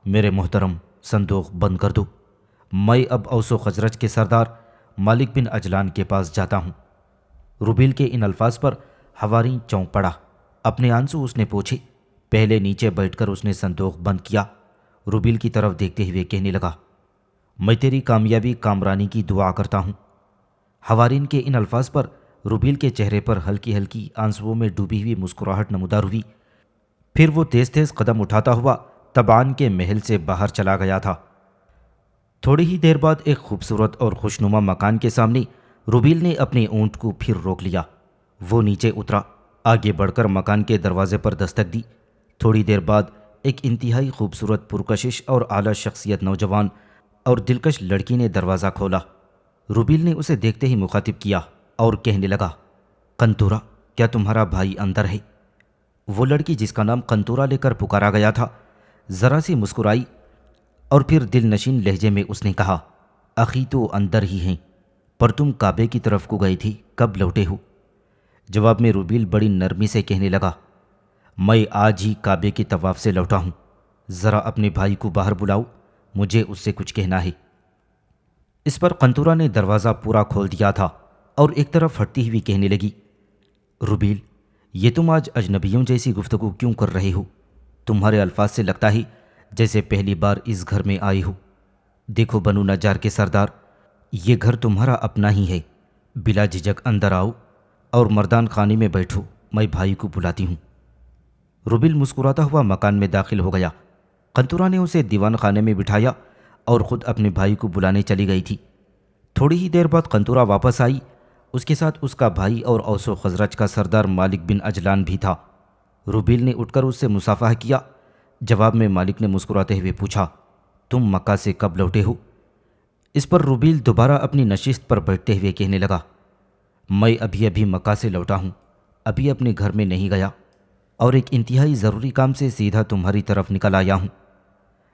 میرے محترم، صندوق بند کر دو، میں اب اوس و خزرج کے سردار مالک بن اجلان کے پاس جاتا ہوں۔ روبیل کے ان الفاظ پر حوارین چونک پڑا، اپنے آنسو اس نے پوچھے۔ پہلے نیچے بیٹھ کر اس نے صندوق بند کیا، روبیل کی طرف دیکھتے ہوئے کہنے لگا، میں تیری کامیابی کامرانی کی دعا کرتا ہوں۔ حوارین کے ان الفاظ پر روبیل کے چہرے پر ہلکی ہلکی آنسوؤں میں ڈوبی ہوئی مسکراہٹ نمودار ہوئی۔ پھر وہ تیز تیز قدم اٹھاتا ہوا تبان کے محل سے باہر چلا گیا تھا۔ تھوڑی ہی دیر بعد ایک خوبصورت اور خوشنما مکان کے سامنے روبیل نے اپنے اونٹ کو پھر روک لیا۔ وہ نیچے اترا، آگے بڑھ کر مکان کے دروازے پر دستک دی۔ تھوڑی دیر بعد ایک انتہائی خوبصورت، پرکشش اور اعلیٰ شخصیت نوجوان اور دلکش لڑکی نے دروازہ کھولا۔ روبیل نے اسے دیکھتے ہی مخاطب کیا اور کہنے لگا، قنطورہ، کیا تمہارا بھائی اندر ہے؟ وہ لڑکی جس کا نام قنطورہ لے کر پکارا گیا تھا ذرا سی مسکرائی اور پھر دل نشین لہجے میں اس نے کہا، اخی تو اندر ہی ہیں، پر تم کعبے کی طرف کو گئی تھی، کب لوٹے ہو؟ جواب میں روبیل بڑی نرمی سے کہنے لگا، میں آج ہی کعبے کے طواف سے لوٹا ہوں، ذرا اپنے بھائی کو باہر بلاؤ، مجھے اس سے کچھ کہنا ہے۔ اس پر قنطورہ نے دروازہ پورا کھول دیا تھا اور ایک طرف ہٹتی ہوئی کہنے لگی، روبیل، یہ تم آج اجنبیوں جیسی گفتگو کیوں کر رہے ہو؟ تمہارے الفاظ سے لگتا ہے جیسے پہلی بار اس گھر میں آئی ہو۔ دیکھو بنو نجار کے سردار، یہ گھر تمہارا اپنا ہی ہے، بلا جھجک اندر آؤ اور مردان خانے میں بیٹھو، میں بھائی کو بلاتی ہوں۔ روبیل مسکراتا ہوا مکان میں داخل ہو گیا۔ قنطورہ نے اسے دیوان خانے میں بٹھایا اور خود اپنے بھائی کو بلانے چلی گئی تھی۔ تھوڑی ہی دیر بعد قنطورہ واپس آئی، اس کے ساتھ اس کا بھائی اور اوس و خزرج کا سردار مالک بن اجلان بھی تھا۔ روبیل نے اٹھ کر اس سے مصافحہ کیا۔ جواب میں مالک نے مسکراتے ہوئے پوچھا، تم مکہ سے کب لوٹے ہو؟ اس پر روبیل دوبارہ اپنی نشست پر بیٹھتے ہوئے کہنے لگا، میں ابھی مکہ سے لوٹا ہوں، ابھی اپنے گھر میں نہیں گیا اور ایک انتہائی ضروری کام سے سیدھا تمہاری طرف نکل آیا ہوں۔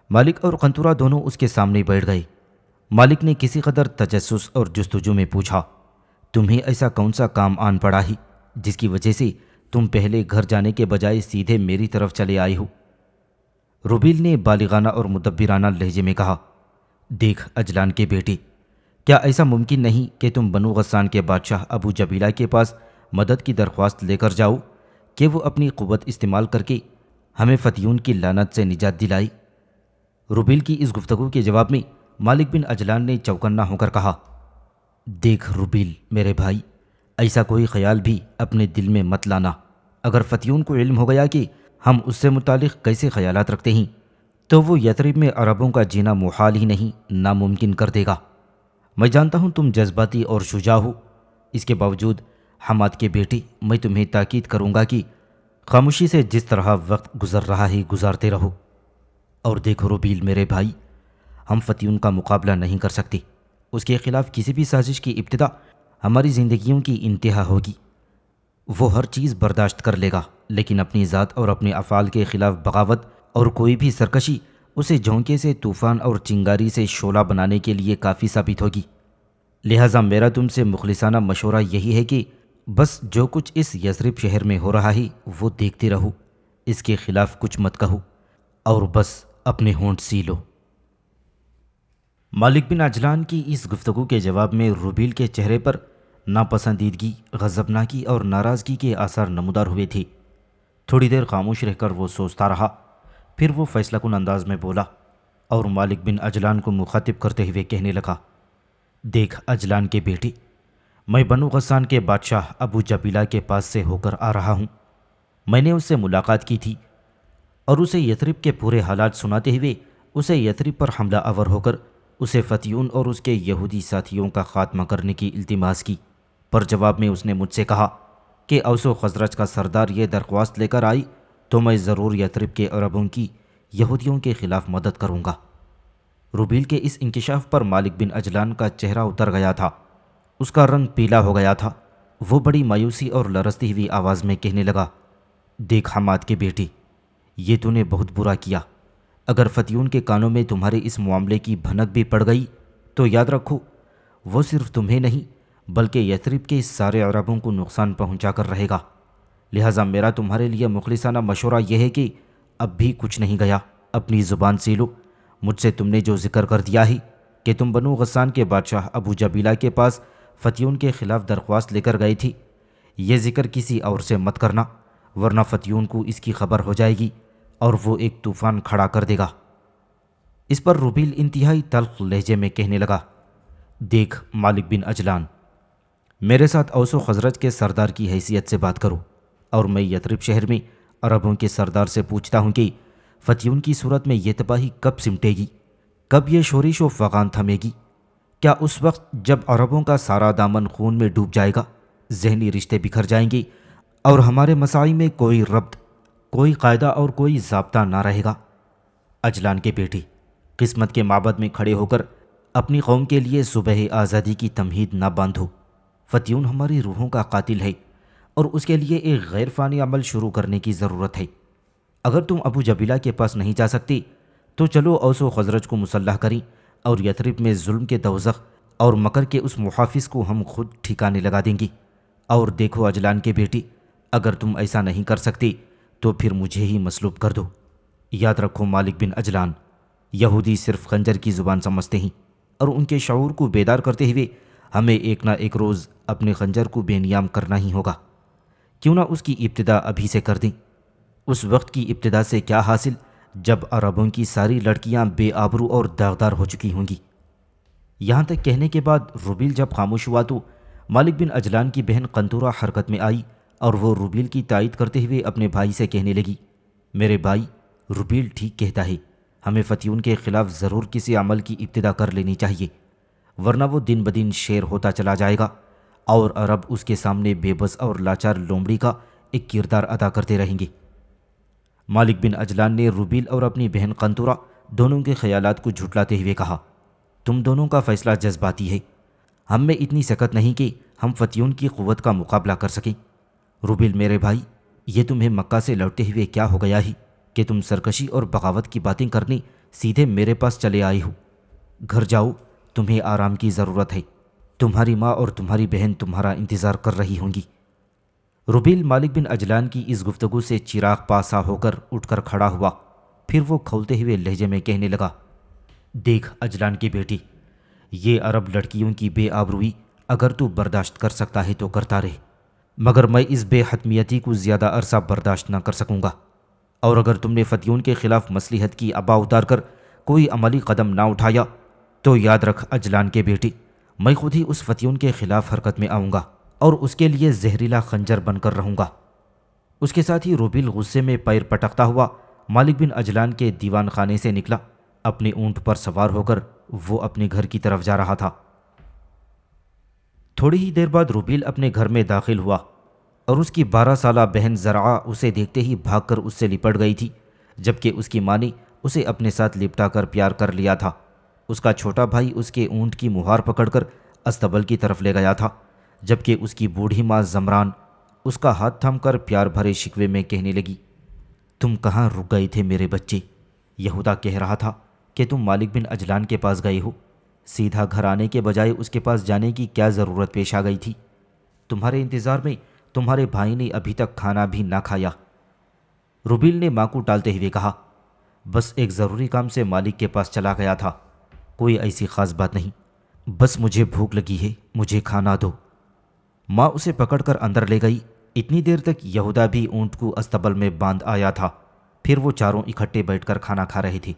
مالک اور قنطورہ دونوں اس کے سامنے بیٹھ گئے۔ مالک نے کسی قدر تجسس اور جستجو میں پوچھا، تمہیں ایسا کون سا کام آن پڑا ہے جس کی وجہ سے تم پہلے گھر جانے کے بجائے سیدھے میری طرف چلے آئے ہو؟ روبیل نے بالغانہ اور مدبرانہ لہجے میں کہا، دیکھ اجلان کے بیٹے، کیا ایسا ممکن نہیں کہ تم بنو غسان کے بادشاہ ابو جبیلہ کے پاس مدد کی درخواست لے کر جاؤ کہ وہ اپنی قوت استعمال کر کے ہمیں فتیون کی لعنت سے نجات دلائے؟ روبیل کی اس گفتگو کے جواب میں مالک بن اجلان نے چوکنا ہو کر کہا، دیکھ روبیل میرے بھائی، ایسا کوئی خیال بھی اپنے دل میں مت لانا۔ اگر فتیون کو علم ہو گیا کہ ہم اس سے متعلق کیسے خیالات رکھتے ہیں تو وہ یثرب میں عربوں کا جینا محال ہی نہیں، ناممکن کر دے گا۔ میں جانتا ہوں تم جذباتی اور شجاع ہو، اس کے باوجود حماد کے بیٹے، میں تمہیں تاکید کروں گا کہ خاموشی سے جس طرح وقت گزر رہا ہے گزارتے رہو۔ اور دیکھو روبیل میرے بھائی، ہم فتیون کا مقابلہ نہیں کر سکتے، اس کے خلاف کسی بھی سازش کی ابتدا ہماری زندگیوں کی انتہا ہوگی۔ وہ ہر چیز برداشت کر لے گا، لیکن اپنی ذات اور اپنے افعال کے خلاف بغاوت اور کوئی بھی سرکشی اسے جھونکے سے طوفان اور چنگاری سے شعلہ بنانے کے لیے کافی ثابت ہوگی۔ لہٰذا میرا تم سے مخلصانہ مشورہ یہی ہے کہ بس جو کچھ اس یثرب شہر میں ہو رہا ہے وہ دیکھتے رہو، اس کے خلاف کچھ مت کہو اور بس اپنے ہونٹ سی لو۔ مالک بن اجلان کی اس گفتگو کے جواب میں روبیل کے چہرے پر ناپسندیدگی، غضبناکی اور ناراضگی کے آثار نمودار ہوئے تھے۔ تھوڑی دیر خاموش رہ کر وہ سوچتا رہا، پھر وہ فیصلہ کن انداز میں بولا اور مالک بن عجلان کو مخاطب کرتے ہوئے کہنے لگا، دیکھ عجلان کے بیٹے، میں بنو غسان کے بادشاہ ابو جبیلہ کے پاس سے ہو کر آ رہا ہوں۔ میں نے اس سے ملاقات کی تھی اور اسے یثرب کے پورے حالات سناتے ہوئے اسے یثرب پر حملہ آور ہو کر اسے فتیون اور اس کے یہودی ساتھیوں کا خاتمہ کرنے کی التماس کی، پر جواب میں اس نے مجھ سے کہا کہ اوس و خزرج کا سردار یہ درخواست لے کر آئی تو میں ضرور یثرب کے عربوں کی یہودیوں کے خلاف مدد کروں گا۔ روبیل کے اس انکشاف پر مالک بن عجلان کا چہرہ اتر گیا تھا، اس کا رنگ پیلا ہو گیا تھا۔ وہ بڑی مایوسی اور لرزتی ہوئی آواز میں کہنے لگا، دیکھ حماد کے بیٹے، یہ تو نے بہت برا کیا۔ اگر فتیون کے کانوں میں تمہارے اس معاملے کی بھنک بھی پڑ گئی تو یاد رکھو وہ صرف تمہیں نہیں بلکہ یثرب کے سارے عربوں کو نقصان پہنچا کر رہے گا۔ لہٰذا میرا تمہارے لیے مخلصانہ مشورہ یہ ہے کہ اب بھی کچھ نہیں گیا، اپنی زبان سی لو۔ مجھ سے تم نے جو ذکر کر دیا ہے کہ تم بنو غسان کے بادشاہ ابو جبیلہ کے پاس فتیون کے خلاف درخواست لے کر گئے تھی، یہ ذکر کسی اور سے مت کرنا، ورنہ فتیون کو اس کی خبر ہو جائے گی اور وہ ایک طوفان کھڑا کر دے گا۔ اس پر روبیل انتہائی تلخ لہجے میں کہنے لگا، دیکھ مالک بن عجلان، میرے ساتھ اوس و خزرج کے سردار کی حیثیت سے بات کرو، اور میں یثرب شہر میں عربوں کے سردار سے پوچھتا ہوں کہ فتیون کی صورت میں یہ تباہی کب سمٹے گی، کب یہ شورش و فغان تھمے گی؟ کیا اس وقت جب عربوں کا سارا دامن خون میں ڈوب جائے گا، ذہنی رشتے بکھر جائیں گے اور ہمارے مساعی میں کوئی ربط، کوئی قاعدہ اور کوئی ضابطہ نہ رہے گا؟ عجلان کے بیٹے، قسمت کے معبد میں کھڑے ہو کر اپنی قوم کے لیے صبح آزادی کی تمہید نہ باندھو۔ فتیون ہماری روحوں کا قاتل ہے اور اس کے لیے ایک غیر فانی عمل شروع کرنے کی ضرورت ہے۔ اگر تم ابو جبیلہ کے پاس نہیں جا سکتی تو چلو اوس و خزرج کو مسلح کریں اور یثرب میں ظلم کے دوزخ اور مکر کے اس محافظ کو ہم خود ٹھکانے لگا دیں گے۔ اور دیکھو عجلان کے بیٹی، اگر تم ایسا نہیں کر سکتی تو پھر مجھے ہی مصلوب کر دو۔ یاد رکھو مالک بن عجلان، یہودی صرف خنجر کی زبان سمجھتے ہیں اور ان کے شعور کو بیدار کرتے ہوئے ہمیں ایک نہ ایک روز اپنے خنجر کو بے نیام کرنا ہی ہوگا۔ کیوں نہ اس کی ابتدا ابھی سے کر دیں؟ اس وقت کی ابتدا سے کیا حاصل جب عربوں کی ساری لڑکیاں بے آبرو اور داغدار ہو چکی ہوں گی۔ یہاں تک کہنے کے بعد روبیل جب خاموش ہوا تو مالک بن عجلان کی بہن قنطورہ حرکت میں آئی اور وہ روبیل کی تائید کرتے ہوئے اپنے بھائی سے کہنے لگی، میرے بھائی، روبیل ٹھیک کہتا ہے، ہمیں فتیون کے خلاف ضرور کسی عمل کی ابتدا کر لینی چاہیے، ورنہ وہ دن بدن شیر ہوتا چلا جائے گا اور عرب اس کے سامنے بے بس اور لاچار لومڑی کا ایک کردار ادا کرتے رہیں گے۔ مالک بن عجلان نے روبیل اور اپنی بہن قنطورہ دونوں کے خیالات کو جھٹلاتے ہوئے کہا، تم دونوں کا فیصلہ جذباتی ہے، ہم میں اتنی سکت نہیں کہ ہم فتیون کی قوت کا مقابلہ کر سکیں۔ روبیل میرے بھائی، یہ تمہیں مکہ سے لوٹتے ہوئے کیا ہو گیا ہے کہ تم سرکشی اور بغاوت کی باتیں کرنے سیدھے میرے پاس چلے آئے ہو؟ گھر جاؤ، تمہیں آرام کی ضرورت ہے، تمہاری ماں اور تمہاری بہن تمہارا انتظار کر رہی ہوں گی۔ روبیل مالک بن عجلان کی اس گفتگو سے چراغ پاسا ہو کر اٹھ کر کھڑا ہوا، پھر وہ کھولتے ہوئے لہجے میں کہنے لگا، دیکھ عجلان کی بیٹی، یہ عرب لڑکیوں کی بے آبروئی اگر تو برداشت کر سکتا ہے تو کرتا رہے، مگر میں اس بے حتمیتی کو زیادہ عرصہ برداشت نہ کر سکوں گا، اور اگر تم نے فتیون کے خلاف مصلحت کی ابا اتار کر کوئی عملی قدم نہ اٹھایا تو یاد رکھ عجلان کے بیٹی، میں خود ہی اس فتیون کے خلاف حرکت میں آؤں گا اور اس کے لیے زہریلا خنجر بن کر رہوں گا۔ اس کے ساتھ ہی روبیل غصے میں پیر پٹکتا ہوا مالک بن عجلان کے دیوان خانے سے نکلا۔ اپنے اونٹ پر سوار ہو کر وہ اپنے گھر کی طرف جا رہا تھا۔ تھوڑی ہی دیر بعد روبیل اپنے گھر میں داخل ہوا اور اس کی 12 سالہ بہن زرعہ اسے دیکھتے ہی بھاگ کر اس سے لپٹ گئی تھی، جبکہ اس کی ماں نے اسے اپنے ساتھ لپٹا کر پیار کر لیا تھا۔ اس کا چھوٹا بھائی اس کے اونٹ کی مہار پکڑ کر استبل کی طرف لے گیا تھا، جبکہ اس کی بوڑھی ماں زمران اس کا ہاتھ تھام کر پیار بھرے شکوے میں کہنے لگی، تم کہاں رک گئے تھے میرے بچے؟ یہودا کہہ رہا تھا کہ تم مالک بن عجلان کے پاس گئے ہو، سیدھا گھر آنے کے بجائے اس کے پاس جانے کی کیا ضرورت پیش آ گئی تھی؟ تمہارے انتظار میں تمہارے بھائی نے ابھی تک کھانا بھی نہ کھایا۔ روبیل نے ماں کو ٹالتے ہوئے کہا، بس ایک ضروری کام سے مالک کے پاس چلا گیا تھا، کوئی ایسی خاص بات نہیں، بس مجھے بھوک لگی ہے، مجھے کھانا دو۔ ماں اسے پکڑ کر اندر لے گئی۔ اتنی دیر تک یہودا بھی اونٹ کو استبل میں باندھ آیا تھا۔ پھر وہ چاروں اکٹھے بیٹھ کر کھانا کھا رہے تھے۔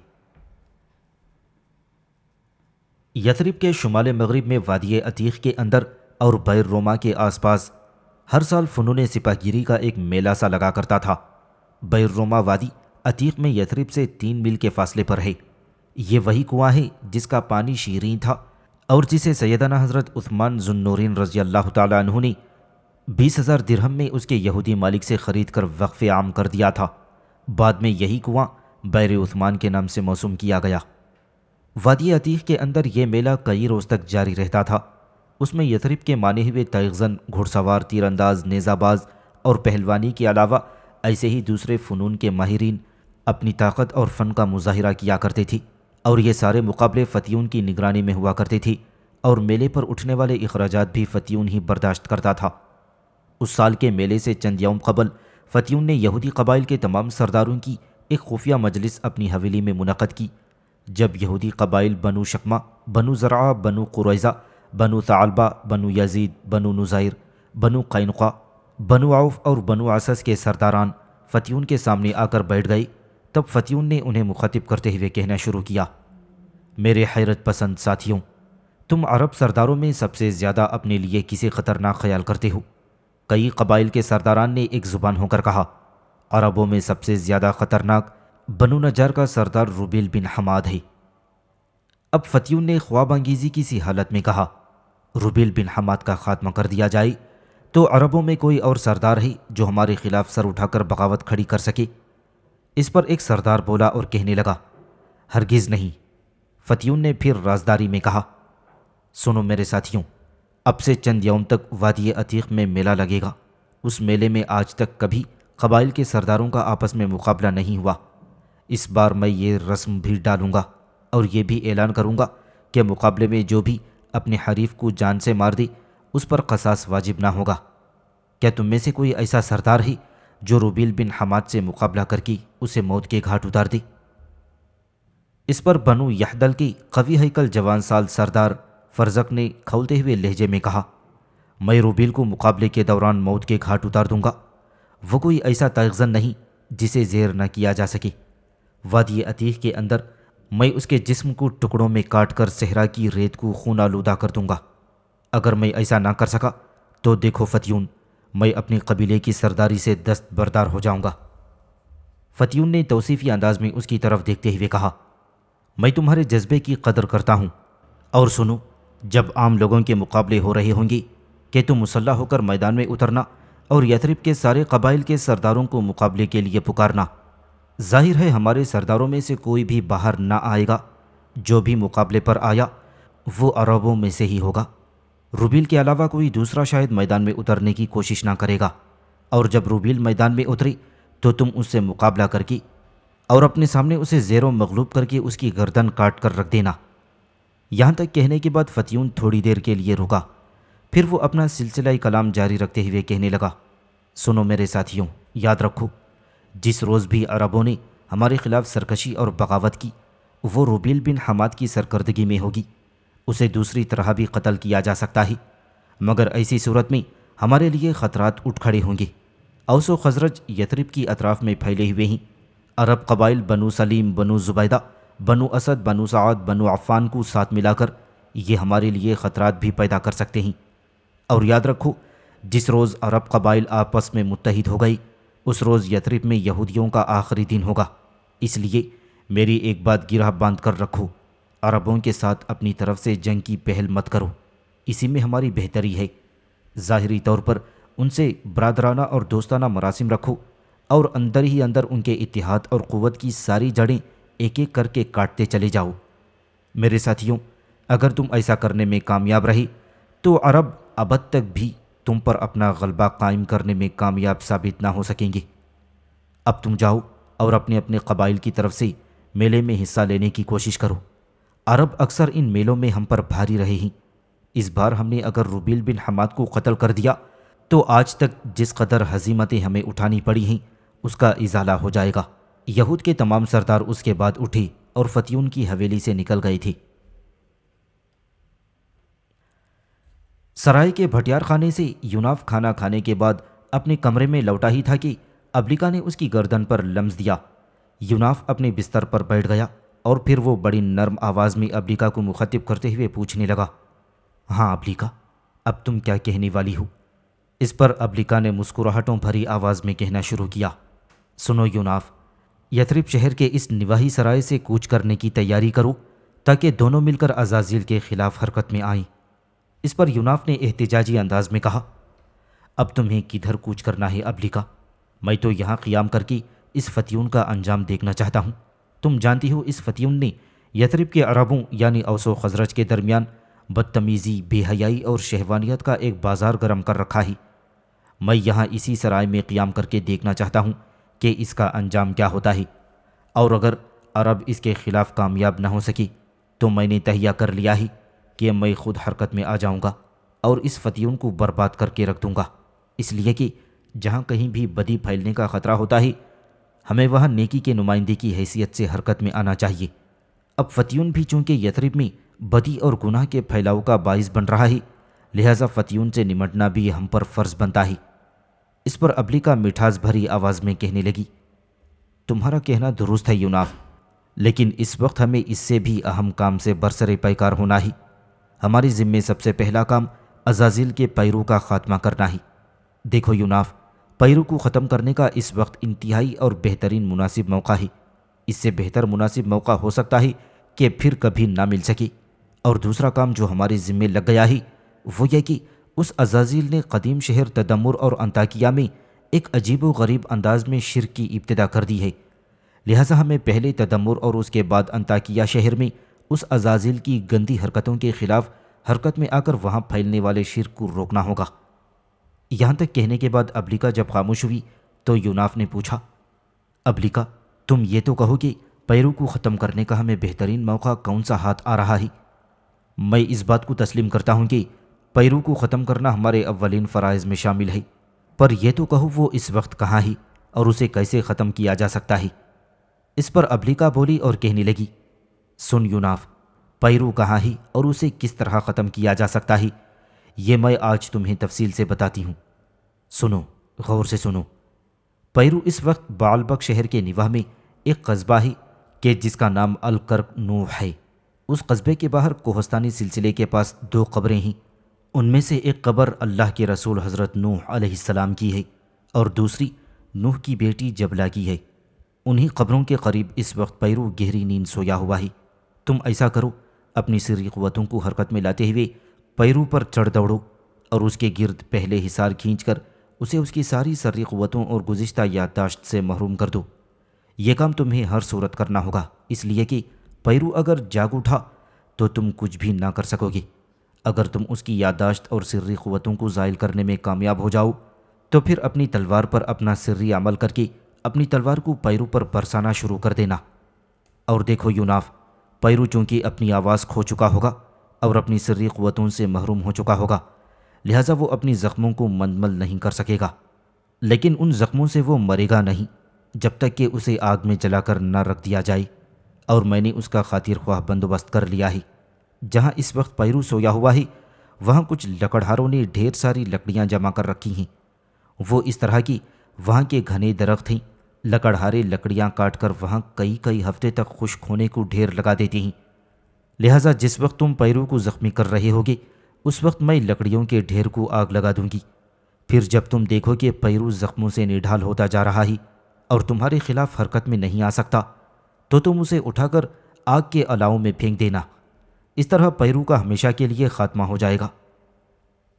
یثرب کے شمال مغرب میں وادی عتیق کے اندر اور بیر روما کے آس پاس ہر سال فنون سپاہ گیری کا ایک میلہ سا لگا کرتا تھا۔ بیر روما وادی عتیق میں یثرب سے 3 میل کے فاصلے پر ہے۔ یہ وہی کنواں ہے جس کا پانی شیریں تھا اور جسے سیدنا حضرت عثمان ذو النورین رضی اللہ تعالیٰ عنہ نے 20,000 درہم میں اس کے یہودی مالک سے خرید کر وقف عام کر دیا تھا۔ بعد میں یہی کنواں بیر عثمان کے نام سے موسوم کیا گیا۔ وادی عتیق کے اندر یہ میلہ کئی روز تک جاری رہتا تھا۔ اس میں یثرب کے مانے ہوئے تیغزن، گھڑ سوار، تیر انداز، نیزہ باز اور پہلوانی کے علاوہ ایسے ہی دوسرے فنون کے ماہرین اپنی طاقت اور فن کا مظاہرہ کیا کرتے تھے، اور یہ سارے مقابلے فتیون کی نگرانی میں ہوا کرتے تھے، اور میلے پر اٹھنے والے اخراجات بھی فتیون ہی برداشت کرتا تھا۔ اس سال کے میلے سے چند یوم قبل فتیون نے یہودی قبائل کے تمام سرداروں کی ایک خفیہ مجلس اپنی حویلی میں منعقد کی۔ جب یہودی قبائل بنو شکمہ، بنو زرعہ، بنو قریظہ، بنو ثعلبہ، بنو یزید، بنو نزیر، بنو قینقاع، بنو عوف اور بنو عسس کے سرداران فتیون کے سامنے آ کر بیٹھ گئے، تب فتیون نے انہیں مخاطب کرتے ہوئے کہنا شروع کیا: میرے حیرت پسند ساتھیوں، تم عرب سرداروں میں سب سے زیادہ اپنے لیے کسی خطرناک خیال کرتے ہو۔ کئی قبائل کے سرداران نے ایک زبان ہو کر کہا: عربوں میں سب سے زیادہ خطرناک بنو نجار کا سردار روبیل بن حماد ہے۔ اب فتیون نے خواب انگیزی کی سی حالت میں کہا: روبیل بن حماد کا خاتمہ کر دیا جائے تو عربوں میں کوئی اور سردار ہے جو ہمارے خلاف سر اٹھا کر بغاوت کھڑی کر سکے؟ اس پر ایک سردار بولا اور کہنے لگا: ہرگز نہیں۔ فتیون نے پھر رازداری میں کہا: سنو میرے ساتھیوں، اب سے چند یوم تک وادی عتیق میں میلہ لگے گا۔ اس میلے میں آج تک کبھی قبائل کے سرداروں کا آپس میں مقابلہ نہیں ہوا۔ اس بار میں یہ رسم بھی ڈالوں گا اور یہ بھی اعلان کروں گا کہ مقابلے میں جو بھی اپنے حریف کو جان سے مار دے اس پر قصاص واجب نہ ہوگا۔ کیا تم میں سے کوئی ایسا سردار ہے جو روبیل بن حماد سے مقابلہ کر کے اسے موت کے گھاٹ اتار دے؟ اس پر بنو یحدل کی قوی ہیکل جوان سال سردار فرزق نے کھولتے ہوئے لہجے میں کہا: میں روبیل کو مقابلے کے دوران موت کے گھاٹ اتار دوں گا۔ وہ کوئی ایسا تیغزن نہیں جسے زیر نہ کیا جا سکے۔ وادی عتیق کے اندر میں اس کے جسم کو ٹکڑوں میں کاٹ کر صحرا کی ریت کو خون آلودہ کر دوں گا۔ اگر میں ایسا نہ کر سکا تو دیکھو فتیون، میں اپنی قبیلے کی سرداری سے دست بردار ہو جاؤں گا۔ فتیون نے توصیفی انداز میں اس کی طرف دیکھتے ہوئے کہا: میں تمہارے جذبے کی قدر کرتا ہوں، اور سنو، جب عام لوگوں کے مقابلے ہو رہے ہوں گے کہ تم مسلح ہو کر میدان میں اترنا اور یثرب کے سارے قبائل کے سرداروں کو مقابلے کے لیے پکارنا۔ ظاہر ہے ہمارے سرداروں میں سے کوئی بھی باہر نہ آئے گا۔ جو بھی مقابلے پر آیا وہ عربوں میں سے ہی ہوگا۔ روبیل کے علاوہ کوئی دوسرا شاید میدان میں اترنے کی کوشش نہ کرے گا، اور جب روبیل میدان میں اترے تو تم اس سے مقابلہ کر کے اور اپنے سامنے اسے زیر و مغلوب کر کے اس کی گردن کاٹ کر رکھ دینا۔ یہاں تک کہنے کے بعد فتیون تھوڑی دیر کے لیے رکا، پھر وہ اپنا سلسلہ کلام جاری رکھتے ہوئے کہنے لگا: سنو میرے ساتھیوں، یاد رکھو، جس روز بھی عربوں نے ہمارے خلاف سرکشی اور بغاوت کی وہ روبیل بن حماد کی سرکردگی میں ہوگی۔ اسے دوسری طرح بھی قتل کیا جا سکتا ہے، مگر ایسی صورت میں ہمارے لیے خطرات اٹھ کھڑے ہوں گے۔ اوس و خزرج یثرب کی اطراف میں پھیلے ہوئے ہیں۔ عرب قبائل بنو سلیم، بنو زبیدہ، بنو اسد، بنو سعد، بنو عفان کو ساتھ ملا کر یہ ہمارے لیے خطرات بھی پیدا کر سکتے ہیں۔ اور یاد رکھو، جس روز عرب قبائل آپس میں متحد ہو گئی اس روز یثرب میں یہودیوں کا آخری دن ہوگا۔ اس لیے میری ایک بات گرہ باندھ کر رکھو، عربوں کے ساتھ اپنی طرف سے جنگ کی پہل مت کرو، اسی میں ہماری بہتری ہے۔ ظاہری طور پر ان سے برادرانہ اور دوستانہ مراسم رکھو، اور اندر ہی اندر ان کے اتحاد اور قوت کی ساری جڑیں ایک ایک کر کے کاٹتے چلے جاؤ۔ میرے ساتھیوں، اگر تم ایسا کرنے میں کامیاب رہے تو عرب ابد تک بھی تم پر اپنا غلبہ قائم کرنے میں کامیاب ثابت نہ ہو سکیں گے۔ اب تم جاؤ اور اپنے اپنے قبائل کی طرف سے میلے میں حصہ لینے کی کوشش کرو۔ عرب اکثر ان میلوں میں ہم پر بھاری رہے ہیں۔ اس بار ہم نے اگر روبیل بن حماد کو قتل کر دیا تو آج تک جس قدر ہزیمتیں ہمیں اٹھانی پڑی ہیں اس کا ازالہ ہو جائے گا۔ یہود کے تمام سردار اس کے بعد اٹھے اور فتیون کی حویلی سے نکل گئے تھے۔ سرائے کے بھٹیار خانے سے یوناف کھانا کھانے کے بعد اپنے کمرے میں لوٹا ہی تھا کہ ابلیکا نے اس کی گردن پر لمس دیا۔ یوناف اپنے بستر پر بیٹھ گیا اور پھر وہ بڑی نرم آواز میں ابلیکا کو مخاطب کرتے ہوئے پوچھنے لگا، ہاں ابلیکا، اب تم کیا کہنے والی ہو؟ اس پر ابلیکا نے مسکراہٹوں بھری آواز میں کہنا شروع کیا، سنو یوناف، یثرب شہر کے اس نواحی سرائے سے کوچ کرنے کی تیاری کرو تاکہ دونوں مل کر عزازیل کے خلاف حرکت میں آئیں۔ اس پر یوناف نے احتجاجی انداز میں کہا، اب تمہیں کدھر کوچ کرنا ہے ابلیکا؟ میں تو یہاں قیام کر کے اس فتیون کا انجام دیکھنا چاہتا ہوں۔ تم جانتی ہو اس فتیون نے یثرب کے عربوں یعنی اوس و خزرج کے درمیان بدتمیزی، بے حیائی اور شہوانیت کا ایک بازار گرم کر رکھا ہے۔ میں یہاں اسی سرائے میں قیام کر کے دیکھنا چاہتا ہوں کہ اس کا انجام کیا ہوتا ہے، اور اگر عرب اس کے خلاف کامیاب نہ ہو سکی تو میں نے تہیہ کر لیا ہے کہ میں خود حرکت میں آ جاؤں گا اور اس فتیون کو برباد کر کے رکھ دوں گا، اس لیے کہ جہاں کہیں بھی بدی پھیلنے کا خطرہ ہوتا ہے ہمیں وہاں نیکی کے نمائندے کی حیثیت سے حرکت میں آنا چاہیے۔ اب فتیون بھی چونکہ یثرب میں بدی اور گناہ کے پھیلاؤ کا باعث بن رہا ہے، لہٰذا فتیون سے نمٹنا بھی ہم پر فرض بنتا ہے۔ اس پر ابلیکا مٹھاس بھری آواز میں کہنے لگی، تمہارا کہنا درست ہے یوناف، لیکن اس وقت ہمیں اس سے بھی اہم کام سے برسر پیکار ہونا ہے۔ ہمارے ذمے سب سے پہلا کام عزازیل کے پیرو کا خاتمہ کرنا ہے۔ دیکھو یوناف، پیرو کو ختم کرنے کا اس وقت انتہائی اور بہترین مناسب موقع ہے۔ اس سے بہتر مناسب موقع ہو سکتا ہے کہ پھر کبھی نہ مل سکے۔ اور دوسرا کام جو ہمارے ذمے لگ گیا ہے وہ یہ کہ اس عزازیل نے قدیم شہر تدمر اور انطاکیہ میں ایک عجیب و غریب انداز میں شرک کی ابتدا کر دی ہے، لہٰذا ہمیں پہلے تدمر اور اس کے بعد انطاکیہ شہر میں اس عزازیل کی گندی حرکتوں کے خلاف حرکت میں آ کر وہاں پھیلنے والے شرک کو روکنا ہوگا۔ یہاں تک کہنے کے بعد ابلیکا جب خاموش ہوئی تو یوناف نے پوچھا، ابلیکا، تم یہ تو کہو کہ پیرو کو ختم کرنے کا ہمیں بہترین موقع کون سا ہاتھ آ رہا ہے؟ میں اس بات کو تسلیم کرتا ہوں کہ پیرو کو ختم کرنا ہمارے اولین فرائض میں شامل ہے، پر یہ تو کہو وہ اس وقت کہاں ہے اور اسے کیسے ختم کیا جا سکتا ہے؟ اس پر ابلیکا بولی اور کہنے لگی، سن یوناف، پیرو کہاں ہے اور اسے کس طرح ختم کیا جا سکتا ہے یہ میں آج تمہیں تفصیل سے بتاتی ہوں۔ سنو، غور سے سنو۔ پیرو اس وقت بعلبک شہر کے نواح میں ایک قصبہ ہے کہ جس کا نام الکرک نوح ہے۔ اس قصبے کے باہر کوہستانی سلسلے کے پاس 2 قبریں ہیں، ان میں سے ایک قبر اللہ کے رسول حضرت نوح علیہ السلام کی ہے اور دوسری نوح کی بیٹی جبلہ کی ہے۔ انہی قبروں کے قریب اس وقت پیرو گہری نیند سویا ہوا ہے۔ تم ایسا کرو، اپنی سری قوتوں کو حرکت میں لاتے ہوئے پیرو پر چڑھ دوڑو اور اس کے گرد پہلے حصار کھینچ کر اسے اس کی ساری سری قوتوں اور گزشتہ یادداشت سے محروم کر دو۔ یہ کام تمہیں ہر صورت کرنا ہوگا، اس لیے کہ پیرو اگر جاگ اٹھا تو تم کچھ بھی نہ کر سکو گے۔ اگر تم اس کی یادداشت اور سری قوتوں کو زائل کرنے میں کامیاب ہو جاؤ تو پھر اپنی تلوار پر اپنا سری عمل کر کے اپنی تلوار کو پیرو پر برسانا شروع کر دینا۔ اور دیکھو یوناف، پیرو چونکہ اپنی آواز کھو چکا ہوگا اور اپنی سری قوتوں سے محروم ہو چکا ہوگا، لہٰذا وہ اپنی زخموں کو مندمل نہیں کر سکے گا، لیکن ان زخموں سے وہ مرے گا نہیں جب تک کہ اسے آگ میں جلا کر نہ رکھ دیا جائے۔ اور میں نے اس کا خاطر خواہ بندوبست کر لیا ہے۔ جہاں اس وقت پیرو سویا ہوا ہے وہاں کچھ لکڑہاروں نے ڈھیر ساری لکڑیاں جمع کر رکھی ہیں۔ وہ اس طرح کی وہاں کے گھنے درخت ہیں، لکڑہارے لکڑیاں کاٹ کر وہاں کئی ہفتے تک خشک ہونے کو ڈھیر لگا دیتے ہیں، لہٰذا جس وقت تم پیرو کو زخمی کر رہے ہوگے اس وقت میں لکڑیوں کے ڈھیر کو آگ لگا دوں گی۔ پھر جب تم دیکھو کہ پیرو زخموں سے نڈھال ہوتا جا رہا ہے اور تمہارے خلاف حرکت میں نہیں آ سکتا تو تم اسے اٹھا کر آگ کے الاؤں میں پھینک دینا۔ اس طرح پیرو کا ہمیشہ کے لیے خاتمہ ہو جائے گا۔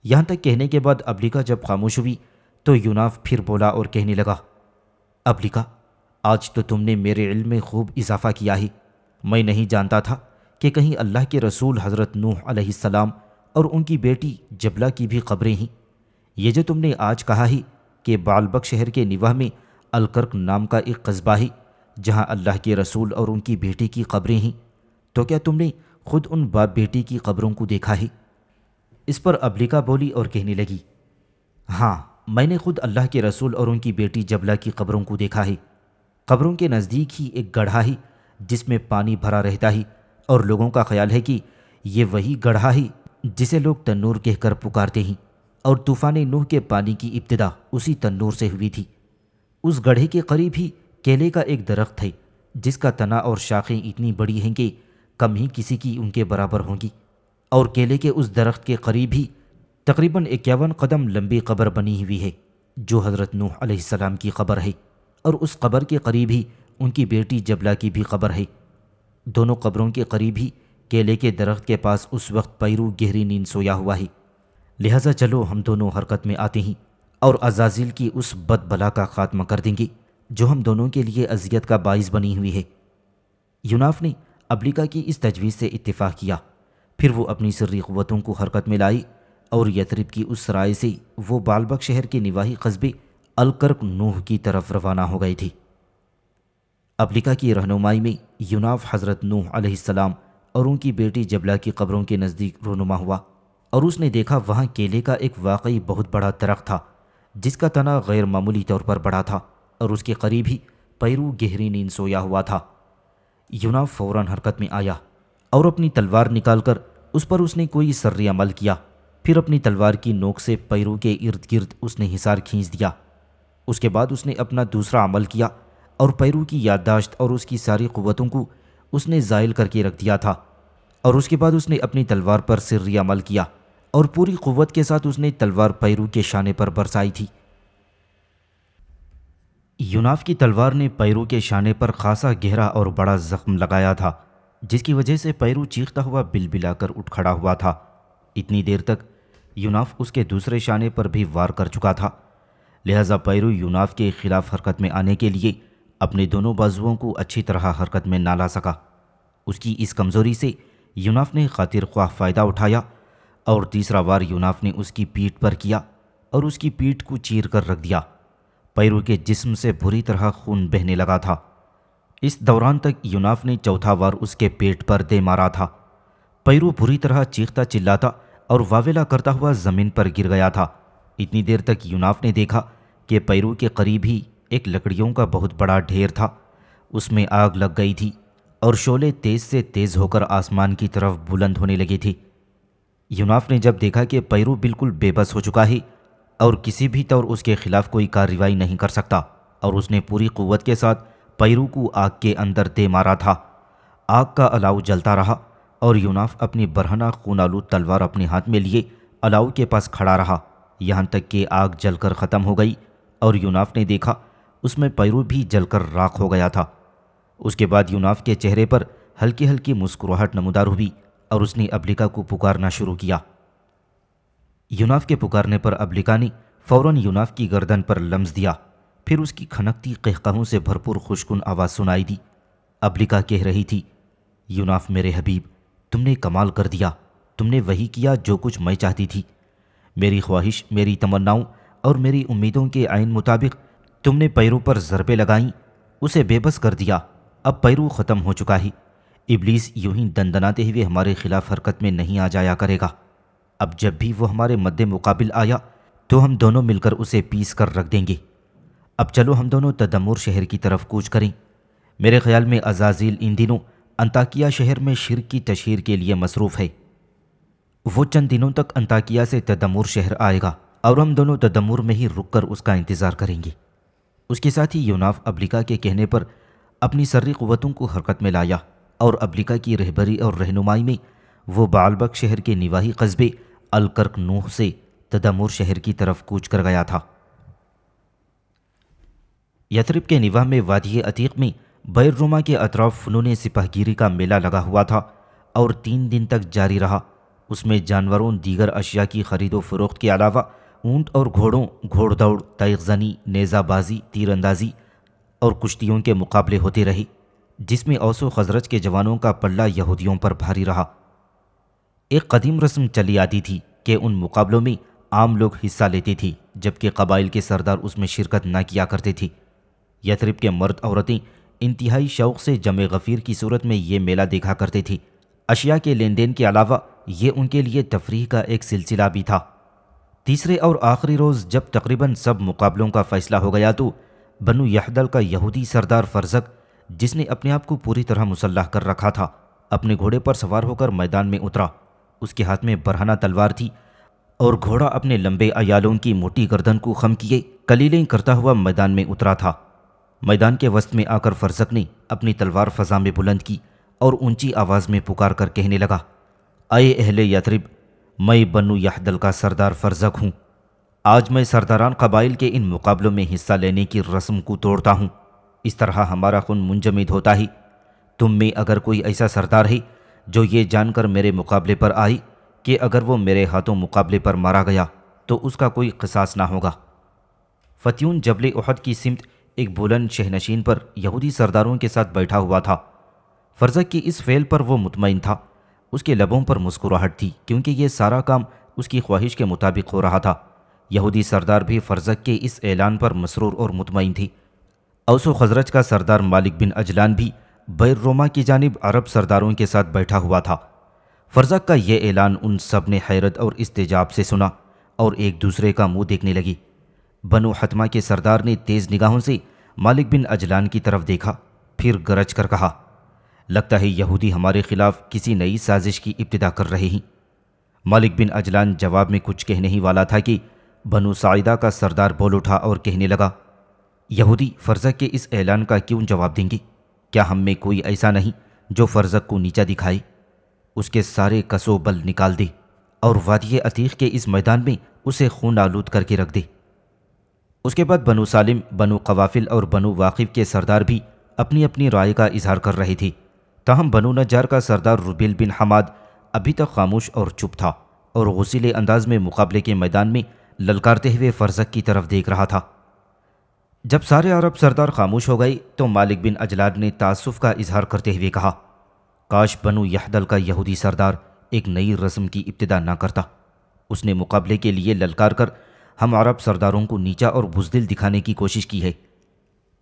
یہاں تک کہنے کے بعد ابلیکا جب خاموش ہوئی تو یوناف پھر بولا اور کہنے لگا، ابلیکا، آج تو تم نے میرے علم میں خوب اضافہ کیا ہے۔ میں نہیں جانتا تھا کہ کہیں اللہ کے رسول حضرت نوح علیہ السلام اور ان کی بیٹی جبلہ کی بھی قبریں ہیں۔ یہ جو تم نے آج کہا ہے کہ بعلبک شہر کے نواح میں الکرک نام کا ایک قصبہ ہے جہاں اللہ کے رسول اور ان کی بیٹی کی قبریں ہیں، تو کیا تم نے خود ان باپ بیٹی کی قبروں کو دیکھا ہے؟ اس پر ابلیکا بولی اور کہنے لگی، ہاں، میں نے خود اللہ کے رسول اور ان کی بیٹی جبلہ کی قبروں کو دیکھا ہے۔ قبروں کے نزدیک ہی ایک گڑھا ہے جس میں پانی بھرا رہتا ہے اور لوگوں کا خیال ہے کہ یہ وہی گڑھا ہے جسے لوگ تنور کہہ کر پکارتے ہیں، اور طوفان نوح کے پانی کی ابتدا اسی تنور سے ہوئی تھی۔ اس گڑھے کے قریب ہی کیلے کا ایک درخت ہے جس کا تنا اور شاخیں اتنی بڑی ہیں کہ کم ہی کسی کی ان کے برابر ہوں گی، اور کیلے کے اس درخت کے قریب ہی تقریباً 51 قدم لمبی قبر بنی ہوئی ہے جو حضرت نوح علیہ السلام کی قبر ہے، اور اس قبر کے قریب ہی ان کی بیٹی جبلہ کی بھی قبر ہے۔ دونوں قبروں کے قریب ہی کیلے کے درخت کے پاس اس وقت پیرو گہری نیند سویا ہوا ہے۔ لہٰذا چلو ہم دونوں حرکت میں آتے ہیں اور عزازیل کی اس بد بلا کا خاتمہ کر دیں گے جو ہم دونوں کے لیے اذیت کا باعث بنی ہوئی ہے۔ یوناف نے ابلیکا کی اس تجویز سے اتفاق کیا، پھر وہ اپنی سری قوتوں کو حرکت میں لائی اور یثرب کی اس رائے سے وہ بالبک شہر کے نواحی قصبے الکرک نوح کی طرف روانہ ہو گئے تھے۔ ابلیکا کی رہنمائی میں یوناف حضرت نوح علیہ السلام اور ان کی بیٹی جبلہ کی قبروں کے نزدیک رونما ہوا، اور اس نے دیکھا وہاں کیلے کا ایک واقعی بہت بڑا درخت تھا جس کا تنا غیر معمولی طور پر بڑا تھا، اور اس کے قریب ہی پیرو گہری نیند سویا ہوا تھا۔ یوناف فوراً حرکت میں آیا اور اپنی تلوار نکال کر اس پر اس نے کوئی سری عمل کیا، پھر اپنی تلوار کی نوک سے پیرو کے ارد گرد اس نے حصار کھینچ دیا۔ اس کے بعد اس نے اپنا دوسرا عمل کیا اور پیرو کی یادداشت اور اس کی ساری قوتوں کو اس نے زائل کر کے رکھ دیا تھا، اور اس کے بعد اس نے اپنی تلوار پر سری عمل کیا اور پوری قوت کے ساتھ اس نے تلوار پیرو کے شانے پر برسائی تھی۔ یوناف کی تلوار نے پیرو کے شانے پر خاصا گہرا اور بڑا زخم لگایا تھا، جس کی وجہ سے پیرو چیختا ہوا بل بلا کر اٹھ کھڑا ہوا تھا۔ اتنی دیر تک یوناف اس کے دوسرے شانے پر بھی وار کر چکا تھا، لہذا پیرو یوناف کے خلاف حرکت میں آنے کے لیے اپنے دونوں بازوؤں کو اچھی طرح حرکت میں نہ لا سکا۔ اس کی اس کمزوری سے یوناف نے خاطر خواہ فائدہ اٹھایا اور تیسرا وار یوناف نے اس کی پیٹھ پر کیا اور اس کی پیٹھ کو چیر کر رکھ دیا۔ پیرو کے جسم سے بری طرح خون بہنے لگا تھا۔ اس دوران تک یوناف نے چوتھا وار اس کے پیٹ پر دے مارا تھا۔ پیرو بری طرح چیختا چلاتا اور واویلا کرتا ہوا زمین پر گر گیا تھا۔ اتنی دیر تک یوناف نے دیکھا کہ پیرو کے قریب ہی ایک لکڑیوں کا بہت بڑا ڈھیر تھا، اس میں آگ لگ گئی تھی اور شعلے تیز سے تیز ہو کر آسمان کی طرف بلند ہونے لگے تھے۔ یوناف نے جب دیکھا کہ پیرو بالکل بے بس ہو چکا ہے اور کسی بھی طور اس کے خلاف کوئی کارروائی نہیں کر سکتا، اور اس نے پوری قوت کے ساتھ پیرو کو آگ کے اندر دے مارا تھا، آگ کا الاؤ جلتا رہا اور یوناف اپنی برہنہ خون آلود تلوار اپنے ہاتھ میں لیے الاؤ کے پاس کھڑا رہا یہاں تک کہ آگ جل کر ختم ہو گئی اور یوناف نے دیکھا اس میں پیرو بھی جل کر راکھ ہو گیا تھا۔ اس کے بعد یوناف کے چہرے پر ہلکی ہلکی مسکراہٹ نمودار ہوئی اور اس نے ابلیکا کو پکارنا شروع کیا۔ یوناف کے پکارنے پر ابلیکا نے فوراً یوناف کی گردن پر لمس دیا، پھر اس کی کھنکتی قہقہوں سے بھرپور خوشکن آواز سنائی دی۔ ابلیکا کہہ رہی تھی، یوناف میرے حبیب، تم نے کمال کر دیا، تم نے وہی کیا جو کچھ میں چاہتی تھی۔ میری خواہش، میری تمناؤں اور میری امیدوں کے عین مطابق تم نے پیرو پر ضربیں لگائیں، اسے بے بس کر دیا۔ اب پیرو ختم ہو چکا ہے، ابلیس یوں ہی دندناتے ہوئے ہمارے خلاف حرکت میں نہیں آ جایا کرے گا۔ اب جب بھی وہ ہمارے مد مقابل آیا تو ہم دونوں مل کر اسے پیس کر رکھ دیں گے۔ اب چلو ہم دونوں تدمر شہر کی طرف کوچ کریں۔ میرے خیال میں عزازیل ان دنوں انطاکیہ شہر میں شرک کی تشہیر کے لیے مصروف ہے۔ وہ چند دنوں تک انطاکیہ سے تدمر شہر آئے گا اور ہم دونوں تدمر میں ہی رک کر اس کا انتظار کریں گے۔ اس کے ساتھ ہی یوناف ابلیکا کے کہنے پر اپنی سری قوتوں کو حرکت میں لایا اور ابلیکا کی رہبری اور رہنمائی میں وہ بالبک شہر کے نواحی قصبے الکرک نوح سے تدمر شہر کی طرف کوچ کر گیا تھا۔ یثرب کے نواح میں وادی عتیق میں بیر روما کے اطراف فنون سپاہ گیری کا میلہ لگا ہوا تھا اور 3 دن تک جاری رہا۔ اس میں جانوروں دیگر اشیاء کی خرید و فروخت کے علاوہ اونٹ اور گھوڑوں، گھوڑ دوڑ، تیغ زنی، نیزہ بازی، تیر اندازی اور کشتیوں کے مقابلے ہوتے رہے، جس میں اوس و خزرج کے جوانوں کا پلہ یہودیوں پر بھاری رہا۔ ایک قدیم رسم چلی آتی تھی کہ ان مقابلوں میں عام لوگ حصہ لیتے تھے جبکہ قبائل کے سردار اس میں شرکت نہ کیا کرتے تھے۔ یثرب کے مرد عورتیں انتہائی شوق سے جمع غفیر کی صورت میں یہ میلہ دیکھا کرتے تھے۔ اشیاء کے لین دین کے علاوہ یہ ان کے لیے تفریح کا ایک سلسلہ بھی تھا۔ تیسرے اور آخری روز جب تقریباً سب مقابلوں کا فیصلہ ہو گیا تو بنو یحدل کا یہودی سردار فرزق، جس نے اپنے آپ کو پوری طرح مسلح کر رکھا تھا، اپنے گھوڑے پر سوار ہو کر میدان میں اترا اس کے ہاتھ میں برہنہ تلوار تھی اور گھوڑا اپنے لمبے عیالوں کی موٹی گردن کو خم کیے کلیلیں کرتا ہوا میدان میں اترا تھا۔ میدان کے وسط میں آ کر فرزق نے اپنی تلوار فضا میں بلند کی اور اونچی آواز میں پکار کر کہنے لگا، اے اہل یثرب، میں بنو یحدل کا سردار فرزق ہوں۔ آج میں سرداران قبائل کے ان مقابلوں میں حصہ لینے کی رسم کو توڑتا ہوں، اس طرح ہمارا خون منجمد ہوتا ہے۔ تم میں اگر کوئی ایسا سردار ہے جو یہ جان کر میرے مقابلے پر آئی کہ اگر وہ میرے ہاتھوں مقابلے پر مارا گیا تو اس کا کوئی قصاص نہ ہوگا۔ فتیون جبل احد کی سمت ایک بلند شہنشین پر یہودی سرداروں کے ساتھ بیٹھا ہوا تھا۔ فرزق کی اس فعل پر وہ مطمئن تھا، اس کے لبوں پر مسکراہٹ تھی کیونکہ یہ سارا کام اس کی خواہش کے مطابق ہو رہا تھا۔ یہودی سردار بھی فرزق کے اس اعلان پر مسرور اور مطمئن تھی۔ اوس و خزرج کا سردار مالک بن اجلان بھی بیر روما کی جانب عرب سرداروں کے ساتھ بیٹھا ہوا تھا۔ فرزق کا یہ اعلان ان سب نے حیرت اور استعجاب سے سنا اور ایک دوسرے کا منہ دیکھنے لگی۔ بنو حتمہ کے سردار نے تیز نگاہوں سے مالک بن اجلان کی طرف دیکھا، پھر گرج کر کہا، لگتا ہے یہودی ہمارے خلاف کسی نئی سازش کی ابتدا کر رہے ہیں۔ مالک بن اجلان جواب میں کچھ کہنے ہی والا تھا کہ بنو ساعدہ کا سردار بول اٹھا اور کہنے لگا، یہودی فرزق کے اس اعلان کا کیوں جواب دیں گے؟ کیا ہم میں کوئی ایسا نہیں جو فرزق کو نیچا دکھائے؟ اس کے سارے کسو بل نکال دے اور وادی عتیق کے اس میدان میں اسے خون آلود کر کے رکھ دے۔ اس کے بعد بنو سالم، بنو قوافل اور بنو واقف کے سردار بھی اپنی اپنی رائے کا اظہار کر رہے تھے، تاہم بنو نجار کا سردار ربیل بن حماد ابھی تک خاموش اور چپ تھا اور غصیلے انداز میں مقابلے کے میدان میں للکارتے ہوئے فرزق کی طرف دیکھ رہا تھا۔ جب سارے عرب سردار خاموش ہو گئے تو مالک بن اجلان نے تعصف کا اظہار کرتے ہوئے کہا، کاش بنو یحدل کا یہودی سردار ایک نئی رسم کی ابتدا نہ کرتا۔ اس نے مقابلے کے لیے للکار کر ہم عرب سرداروں کو نیچا اور بزدل دکھانے کی کوشش کی ہے۔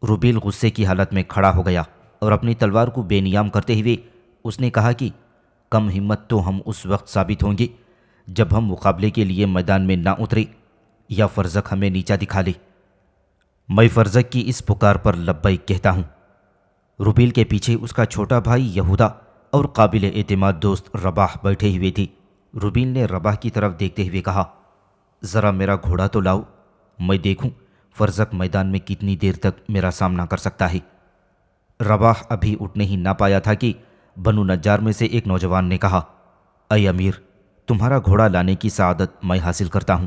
ربیل غصے کی حالت میں کھڑا ہو گیا اور اپنی تلوار کو بے نیام کرتے ہوئے اس نے کہا کہ کم ہمت تو ہم اس وقت ثابت ہوں گے جب ہم مقابلے کے لیے میدان میں نہ اترے یا فرزق ہمیں نیچا دکھا لے۔ میں فرزق کی اس پکار پر لبیک کہتا ہوں۔ ربیل کے پیچھے اس کا چھوٹا بھائی یہودا اور قابل اعتماد دوست رباح بیٹھے ہوئے تھے۔ ربیل نے رباح کی طرف دیکھتے ہوئے کہا، ذرا میرا گھوڑا تو لاؤ، میں دیکھوں فرزق میدان میں کتنی دیر تک میرا سامنا کر سکتا ہے۔ رباح ابھی اٹھنے ہی نہ پایا تھا کہ بنو نجار میں سے ایک نوجوان نے کہا، اے امیر، تمہارا گھوڑا لانے کی سعادت میں حاصل کرتا ہوں۔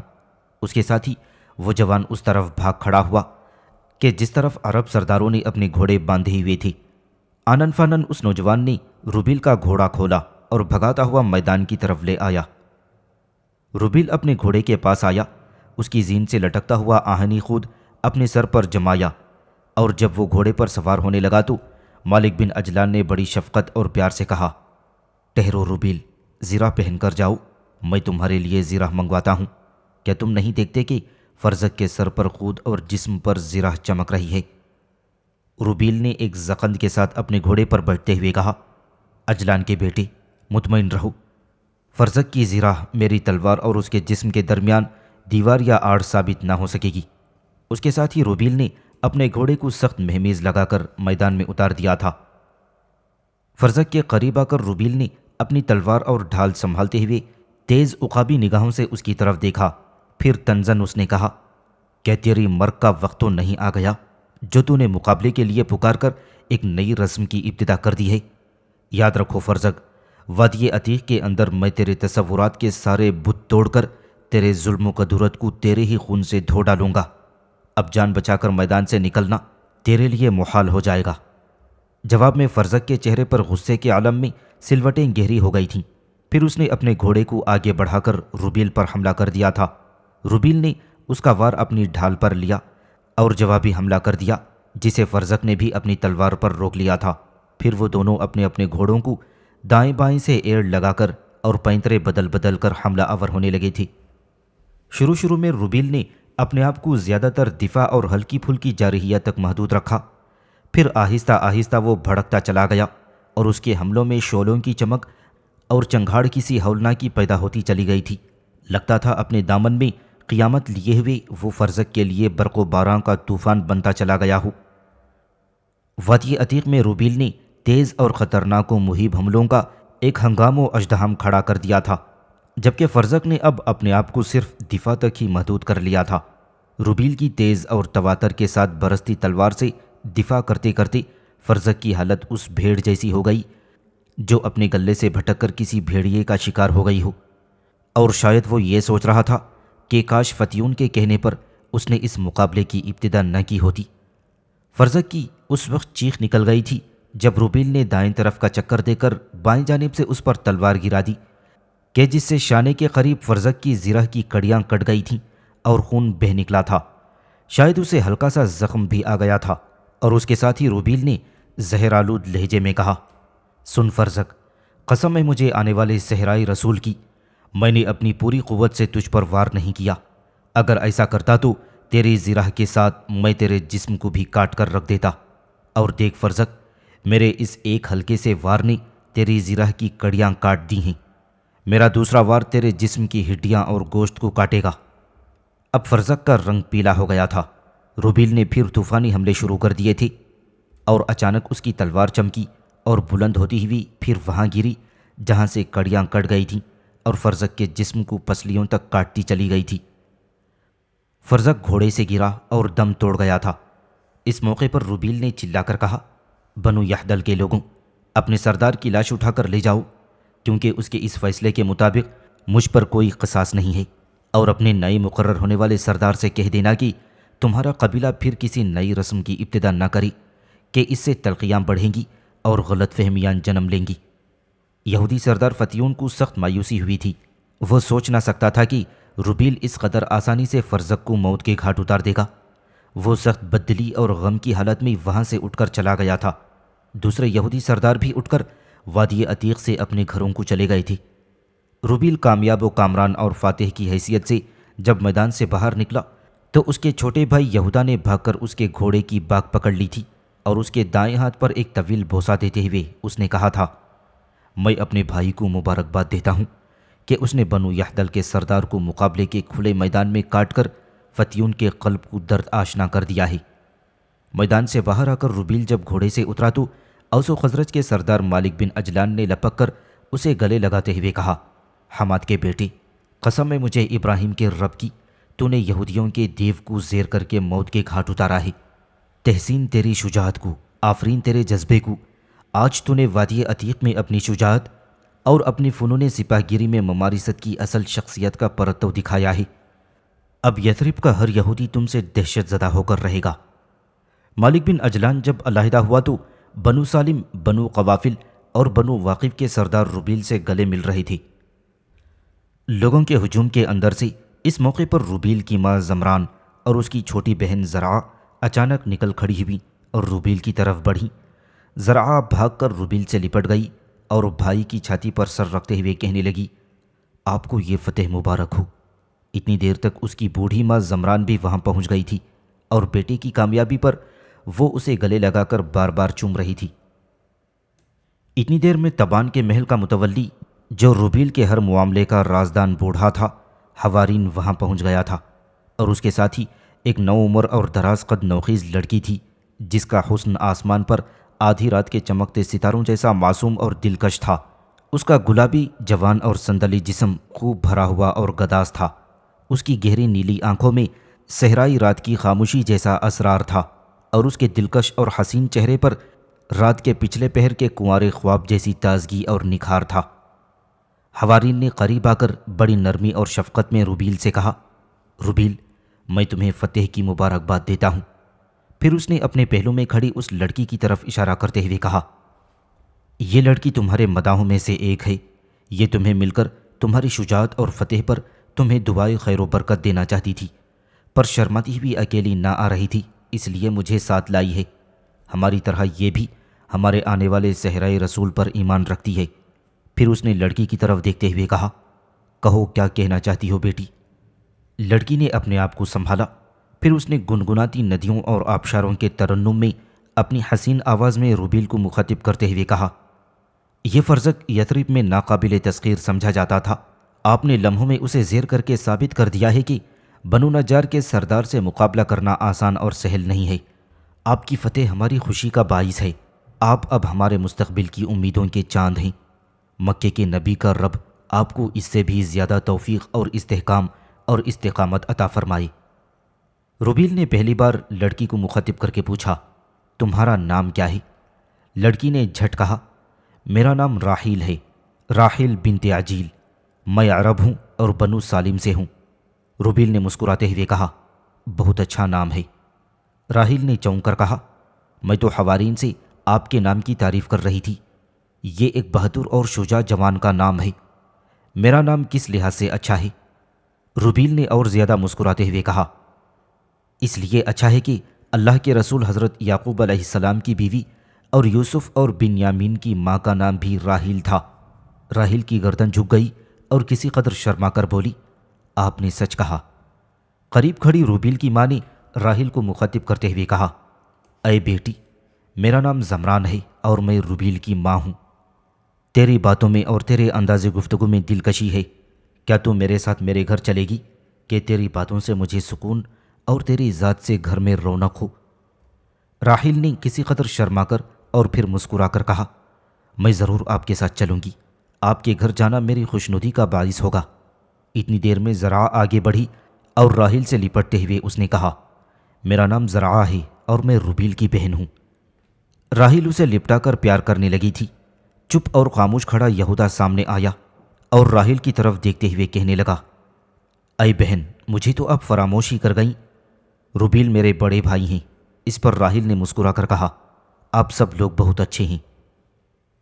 اس کے ساتھ ہی وہ جوان اس طرف بھاگ کھڑا ہوا کہ جس طرف عرب سرداروں نے اپنے گھوڑے باندھے ہوئے تھے۔ آنن فانن اس نوجوان نے ربیل کا گھوڑا کھولا اور بھگاتا ہوا میدان کی طرف لے آیا۔ ربیل اپنے گھوڑے کے پاس آیا، اس کی زین سے لٹکتا ہوا آہنی خود اپنے سر پر جمایا اور جب وہ گھوڑے پر سوار ہونے لگا تو مالک بن اجلان نے بڑی شفقت اور پیار سے کہا، ٹہرو ربیل، زرہ پہن کر جاؤ، میں تمہارے لیے زرہ منگواتا ہوں۔ کیا تم نہیں دیکھتے کہ فرزق کے سر پر خود اور جسم پر زرہ چمک رہی ہے؟ ربیل نے ایک زقند کے ساتھ اپنے گھوڑے پر بیٹھتے ہوئے کہا، اجلان کے بیٹے، مطمئن رہو، فرزق کی زرہ میری تلوار اور اس کے جسم کے درمیان دیوار یا آڑ ثابت نہ ہو سکے گی۔ اس کے ساتھ ہی ربیل نے اپنے گھوڑے کو سخت مہمیز لگا کر میدان میں اتار دیا تھا۔ فرزق کے قریب آ کر ربیل نے اپنی تلوار اور ڈھال سنبھالتے ہوئے تیز عقابی نگاہوں سے اس کی طرف دیکھا، پھر تنزن اس نے کہا، کیا تیری مرگ کا وقت تو نہیں آ گیا جو تو نے مقابلے کے لیے پکار کر ایک نئی رسم کی ابتدا کر دی ہے؟ یاد رکھو فرزق، وادی عتیق کے اندر میں تیرے تصورات کے سارے بت توڑ کر تیرے ظلم و قدرت کو تیرے ہی خون سے دھو ڈالوں گا۔ اب جان بچا کر میدان سے نکلنا تیرے لیے محال ہو جائے گا۔ جواب میں فرزق کے چہرے پر غصے کے عالم میں سلوٹیں گہری ہو گئی تھیں۔ پھر اس نے اپنے گھوڑے کو آگے بڑھا کر ربیل پر حملہ کر دیا تھا۔ ربیل نے اس کا وار اپنی ڈھال پر لیا اور جوابی حملہ کر دیا، جسے فرزق نے بھی اپنی تلوار پر روک لیا تھا۔ پھر وہ دونوں اپنے اپنے گھوڑوں کو دائیں بائیں سے ایڑ لگا کر اور پینترے بدل بدل کر حملہ آور ہونے لگے تھے۔ شروع میں ربیل نے اپنے آپ کو زیادہ تر دفاع اور ہلکی پھلکی جارحیت تک محدود رکھا، پھر آہستہ آہستہ وہ بھڑکتا چلا گیا اور اس کے حملوں میں شعلوں کی چمک اور چنگھاڑ کسی ہولناکی پیدا ہوتی چلی گئی تھی۔ لگتا تھا اپنے دامن میں قیامت لیے ہوئے وہ فرزق کے لیے برق و باراں کا طوفان بنتا چلا گیا ہو۔ وادی عتیق میں ربیل نے تیز اور خطرناک و مہیب حملوں کا ایک ہنگام و ازدحام کھڑا کر دیا تھا۔ جبکہ فرزق نے اب اپنے آپ کو صرف دفاع تک ہی محدود کر لیا تھا۔ روبیل کی تیز اور تواتر کے ساتھ برستی تلوار سے دفاع کرتے کرتے فرزق کی حالت اس بھیڑ جیسی ہو گئی جو اپنے گلے سے بھٹک کر کسی بھیڑیے کا شکار ہو گئی ہو، اور شاید وہ یہ سوچ رہا تھا کہ کاش فتیون کے کہنے پر اس نے اس مقابلے کی ابتدا نہ کی ہوتی۔ فرزق کی اس وقت چیخ نکل گئی تھی جب روبیل نے دائیں طرف کا چکر دے کر بائیں جانب سے اس پر تلوار گرا دی کہ جس سے شانے کے قریب فرزق کی زرہ کی کڑیاں کٹ گئی تھیں اور خون بہہ نکلا تھا۔ شاید اسے ہلکا سا زخم بھی آ گیا تھا، اور اس کے ساتھ ہی روبیل نے زہرآلود لہجے میں کہا، سن فرزق، قسم ہے مجھے آنے والے صحرائی رسول کی، میں نے اپنی پوری قوت سے تجھ پر وار نہیں کیا۔ اگر ایسا کرتا تو تیری زرہ کے ساتھ میں تیرے جسم کو بھی کاٹ کر رکھ دیتا، اور دیکھ فرزق، میرے اس ایک ہلکے سے وار نے تیری زرہ کی کڑیاں کاٹ دی ہیں، میرا دوسرا وار تیرے جسم کی ہڈیاں اور گوشت کو کاٹے گا۔ اب فرزق کا رنگ پیلا ہو گیا تھا۔ روبیل نے پھر طوفانی حملے شروع کر دیے تھے، اور اچانک اس کی تلوار چمکی اور بلند ہوتی ہوئی پھر وہاں گری جہاں سے کڑیاں کٹ گئی تھیں اور فرزق کے جسم کو پسلیوں تک کاٹتی چلی گئی تھی۔ فرزق گھوڑے سے گرا اور دم توڑ گیا تھا۔ اس موقع پر روبیل نے چلا کر کہا، بنو یحدل کے لوگوں، اپنے سردار کی لاش اٹھا کر لے جاؤ، کیونکہ اس کے اس فیصلے کے مطابق مجھ پر کوئی قصاص نہیں ہے، اور اپنے نئے مقرر ہونے والے سردار سے کہہ دینا کہ تمہارا قبیلہ پھر کسی نئی رسم کی ابتدا نہ کرے کہ اس سے تلخیاں بڑھیں گی اور غلط فہمیاں جنم لیں گی۔ یہودی سردار فتیون کو سخت مایوسی ہوئی تھی۔ وہ سوچ نہ سکتا تھا کہ روبیل اس قدر آسانی سے فرزق کو موت کے گھاٹ اتار دے گا۔ وہ سخت بددلی اور غم کی حالت میں وہاں سے اٹھ کر چلا گیا تھا۔ دوسرے یہودی سردار بھی اٹھ کر وادی عتیق سے اپنے گھروں کو چلے گئے تھے۔ روبیل کامیاب و کامران اور فاتح کی حیثیت سے جب میدان سے باہر نکلا تو اس کے چھوٹے بھائی یہودا نے بھاگ کر اس کے گھوڑے کی باگ پکڑ لی تھی، اور اس کے دائیں ہاتھ پر ایک طویل بوسہ دیتے ہوئے اس نے کہا تھا، میں اپنے بھائی کو مبارکباد دیتا ہوں کہ اس نے بنو یحدل کے سردار کو مقابلے کے کھلے میدان میں کاٹ کر فتیون کے قلب کو درد آشنا کر دیا ہے۔ میدان سے باہر آ کر روبیل جب گھوڑے سے اترا تو اوس و خزرج کے سردار مالک بن اجلان نے لپک کر اسے گلے لگاتے ہوئے کہا، حماد کے بیٹے، قسم ہے مجھے ابراہیم کے رب کی، تو نے یہودیوں کے دیو کو زیر کر کے موت کے گھاٹ اتارا ہے۔ تحسین تیری شجاعت کو، آفرین تیرے جذبے کو۔ آج تو نے وادی عتیق میں اپنی شجاعت اور اپنی فنون سپاہ گیری میں ممارست کی اصل شخصیت کا پرتو دکھایا ہے۔ اب یثرب کا ہر یہودی تم سے دہشت زدہ ہو کر رہے گا۔ مالک بن اجلان جب علیحدہ ہوا تو بنو سالم، بنو قوافل اور بنو واقف کے سردار روبیل سے گلے مل رہے تھے۔ لوگوں کے ہجوم کے اندر سے اس موقع پر روبیل کی ماں زمران اور اس کی چھوٹی بہن زرعہ اچانک نکل کھڑی ہوئی اور روبیل کی طرف بڑھی۔ زرعہ بھاگ کر روبیل سے لپٹ گئی اور بھائی کی چھاتی پر سر رکھتے ہوئے کہنے لگی، آپ کو یہ فتح مبارک ہو۔ اتنی دیر تک اس کی بوڑھی ماں زمران بھی وہاں پہنچ گئی تھی، اور بیٹے کی کامیابی پر وہ اسے گلے لگا کر بار بار چوم رہی تھی۔ اتنی دیر میں تبان کے محل کا متولی، جو روبیل کے ہر معاملے کا رازدان بوڑھا تھا، حوارین وہاں پہنچ گیا تھا، اور اس کے ساتھ ہی ایک نو عمر اور دراز قد نوخیز لڑکی تھی جس کا حسن آسمان پر آدھی رات کے چمکتے ستاروں جیسا معصوم اور دلکش تھا۔ اس کا گلابی، جوان اور سندلی جسم خوب بھرا ہوا اور گداز تھا۔ اس کی گہری نیلی آنکھوں میں صحرائی رات کی خاموشی جیسا اسرار تھا، اور اس کے دلکش اور حسین چہرے پر رات کے پچھلے پہر کے کنوارے خواب جیسی تازگی اور نکھار تھا۔ حوارین نے قریب آ کر بڑی نرمی اور شفقت میں روبیل سے کہا، روبیل، میں تمہیں فتح کی مبارکباد دیتا ہوں۔ پھر اس نے اپنے پہلو میں کھڑی اس لڑکی کی طرف اشارہ کرتے ہوئے کہا، یہ لڑکی تمہارے مداحوں میں سے ایک ہے، یہ تمہیں مل کر تمہاری شجاعت اور فتح پر تمہیں دعائے خیر و برکت دینا چاہتی تھی، پر شرماتی ہوئی اکیلی نہ آ رہی تھی، اس لیے مجھے ساتھ لائی ہے۔ ہماری طرح یہ بھی ہمارے آنے والے صحرائی رسول پر ایمان رکھتی ہے۔ پھر اس نے لڑکی کی طرف دیکھتے ہوئے کہا، کہو کیا کہنا چاہتی ہو بیٹی؟ لڑکی نے اپنے آپ کو سنبھالا، پھر اس نے گنگناتی ندیوں اور آبشاروں کے ترنم میں اپنی حسین آواز میں روبیل کو مخاطب کرتے ہوئے کہا، یہ فرزق یثرب میں ناقابل تسخیر سمجھا جاتا تھا، آپ نے لمحوں میں اسے زیر کر کے ثابت کر دیا ہے کہ بنو نجار کے سردار سے مقابلہ کرنا آسان اور سہل نہیں ہے۔ آپ کی فتح ہماری خوشی کا باعث ہے۔ آپ اب ہمارے مستقبل کی امیدوں کے چاند ہیں۔ مکے کے نبی کا رب آپ کو اس سے بھی زیادہ توفیق اور استحکام اور استقامت عطا فرمائے۔ روبیل نے پہلی بار لڑکی کو مخاطب کر کے پوچھا، تمہارا نام کیا ہے؟ لڑکی نے جھٹ کہا، میرا نام راحیل ہے، راحیل بنت عجیل، میں عرب ہوں اور بنو سالم سے ہوں۔ روبیل نے مسکراتے ہوئے کہا، بہت اچھا نام ہے۔ راحیل نے چونک کر کہا، میں تو حوارین سے آپ کے نام کی تعریف کر رہی تھی، یہ ایک بہادر اور شجاع جوان کا نام ہے، میرا نام کس لحاظ سے اچھا ہے؟ روبیل نے اور زیادہ مسکراتے ہوئے کہا، اس لیے اچھا ہے کہ اللہ کے رسول حضرت یعقوب علیہ السلام کی بیوی اور یوسف اور بنیامین کی ماں کا نام بھی راحیل تھا۔ راحیل کی گردن جھک گئی اور کسی قدر شرما کر بولی، آپ نے سچ کہا۔ قریب کھڑی روبیل کی ماں نے راحیل کو مخاطب کرتے ہوئے کہا، اے بیٹی، میرا نام زمران ہے اور میں روبیل کی ماں ہوں۔ تیری باتوں میں اور تیرے انداز گفتگو میں دلکشی ہے، کیا تو میرے ساتھ میرے گھر چلے گی کہ تیری باتوں سے مجھے سکون اور تیری ذات سے گھر میں رونق ہو؟ راحیل نے کسی قدر شرما کر اور پھر مسکرا کر کہا، میں ضرور آپ کے ساتھ چلوں گی، آپ کے گھر جانا میری خوشنودی کا باعث ہوگا۔ اتنی دیر میں زرعہ آگے بڑھی اور راحیل سے لپٹتے ہوئے اس نے کہا، میرا نام زرعہ ہے اور میں روبیل کی بہن ہوں۔ راحیل اسے لپٹا کر پیار کرنے لگی تھی۔ چپ اور خاموش کھڑا یہودا سامنے آیا اور راحیل کی طرف دیکھتے ہوئے کہنے لگا، اے بہن، مجھے تو اب فراموش ہی کر گئیں، روبیل میرے بڑے بھائی ہیں۔ اس پر راحیل نے مسکرا کر کہا، آپ سب لوگ بہت اچھے ہیں۔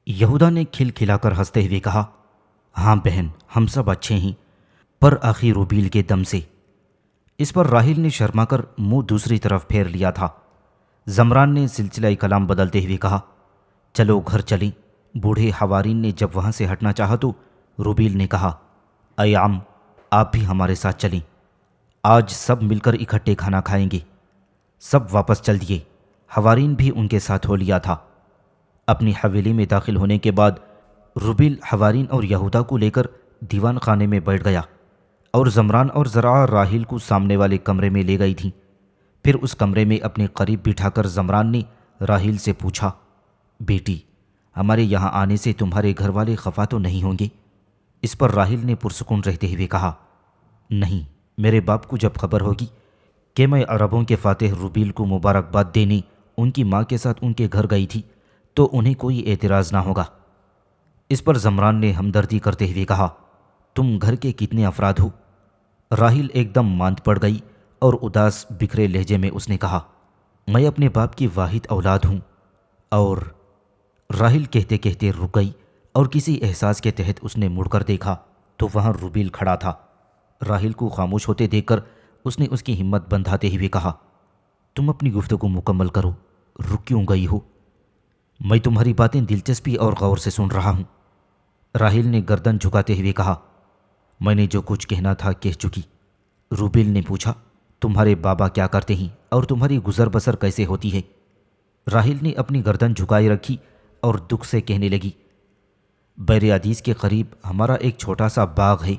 یہودا نے کھل کھلا کر ہنستے ہوئے کہا، ہاں بہن، ہم سب اچھے ہیں، پر آخری روبیل کے دم سے۔ اس پر راحیل نے شرما کر منہ دوسری طرف پھیر لیا تھا۔ زمران نے سلسلہ کلام بدلتے ہوئے کہا، چلو گھر چلیں۔ بوڑھے حوارین نے جب وہاں سے ہٹنا چاہا تو روبیل نے کہا، اے عم، آپ بھی ہمارے ساتھ چلیں، آج سب مل کر اکٹھے کھانا کھائیں گے۔ سب واپس چل دیے۔ حوارین بھی ان کے ساتھ ہو لیا تھا۔ اپنی حویلی میں داخل ہونے کے بعد روبیل حوارین اور یہودا کو لے کر دیوان خانے میں بیٹھ گیا اور زمران اور زرعہ راحیل کو سامنے والے کمرے میں لے گئی تھیں۔ پھر اس کمرے میں اپنے قریب بٹھا کر زمران نے راحیل سے پوچھا، بیٹی، ہمارے یہاں آنے سے تمہارے گھر والے خفا تو نہیں ہوں گے؟ اس پر راحیل نے پرسکون رہتے ہوئے کہا، نہیں، میرے باپ کو جب خبر ہوگی کہ میں عربوں کے فاتح روبیل کو مبارکباد دینے ان کی ماں کے ساتھ ان کے گھر گئی تھی تو انہیں کوئی اعتراض نہ ہوگا۔ اس پر زمران نے ہمدردی کرتے ہوئے کہا، تم گھر کے کتنے افراد ہو؟ راحیل ایک دم ماند پڑ گئی اور اداس بکھرے لہجے میں اس نے کہا، میں اپنے باپ کی واحد اولاد ہوں۔ اور راحیل کہتے کہتے رک گئی اور کسی احساس کے تحت اس نے مڑ کر دیکھا تو وہاں روبیل کھڑا تھا۔ راحیل کو خاموش ہوتے دیکھ کر اس نے اس کی ہمت بندھاتے ہوئے کہا، تم اپنی گفتگو مکمل کرو، رک کیوں گئی ہو؟ میں تمہاری باتیں دلچسپی اور غور سے سن رہا ہوں۔ راحیل نے گردن جھکاتے ہوئے کہا، میں نے جو کچھ کہنا تھا کہہ چکی۔ روبیل نے پوچھا، تمہارے بابا کیا کرتے ہیں اور تمہاری گزر بسر کیسے ہوتی ہے؟ راحیل نے اپنی گردن جھکائے رکھی اور دکھ سے کہنے لگی، بیر عدیس کے قریب ہمارا ایک چھوٹا سا باغ ہے،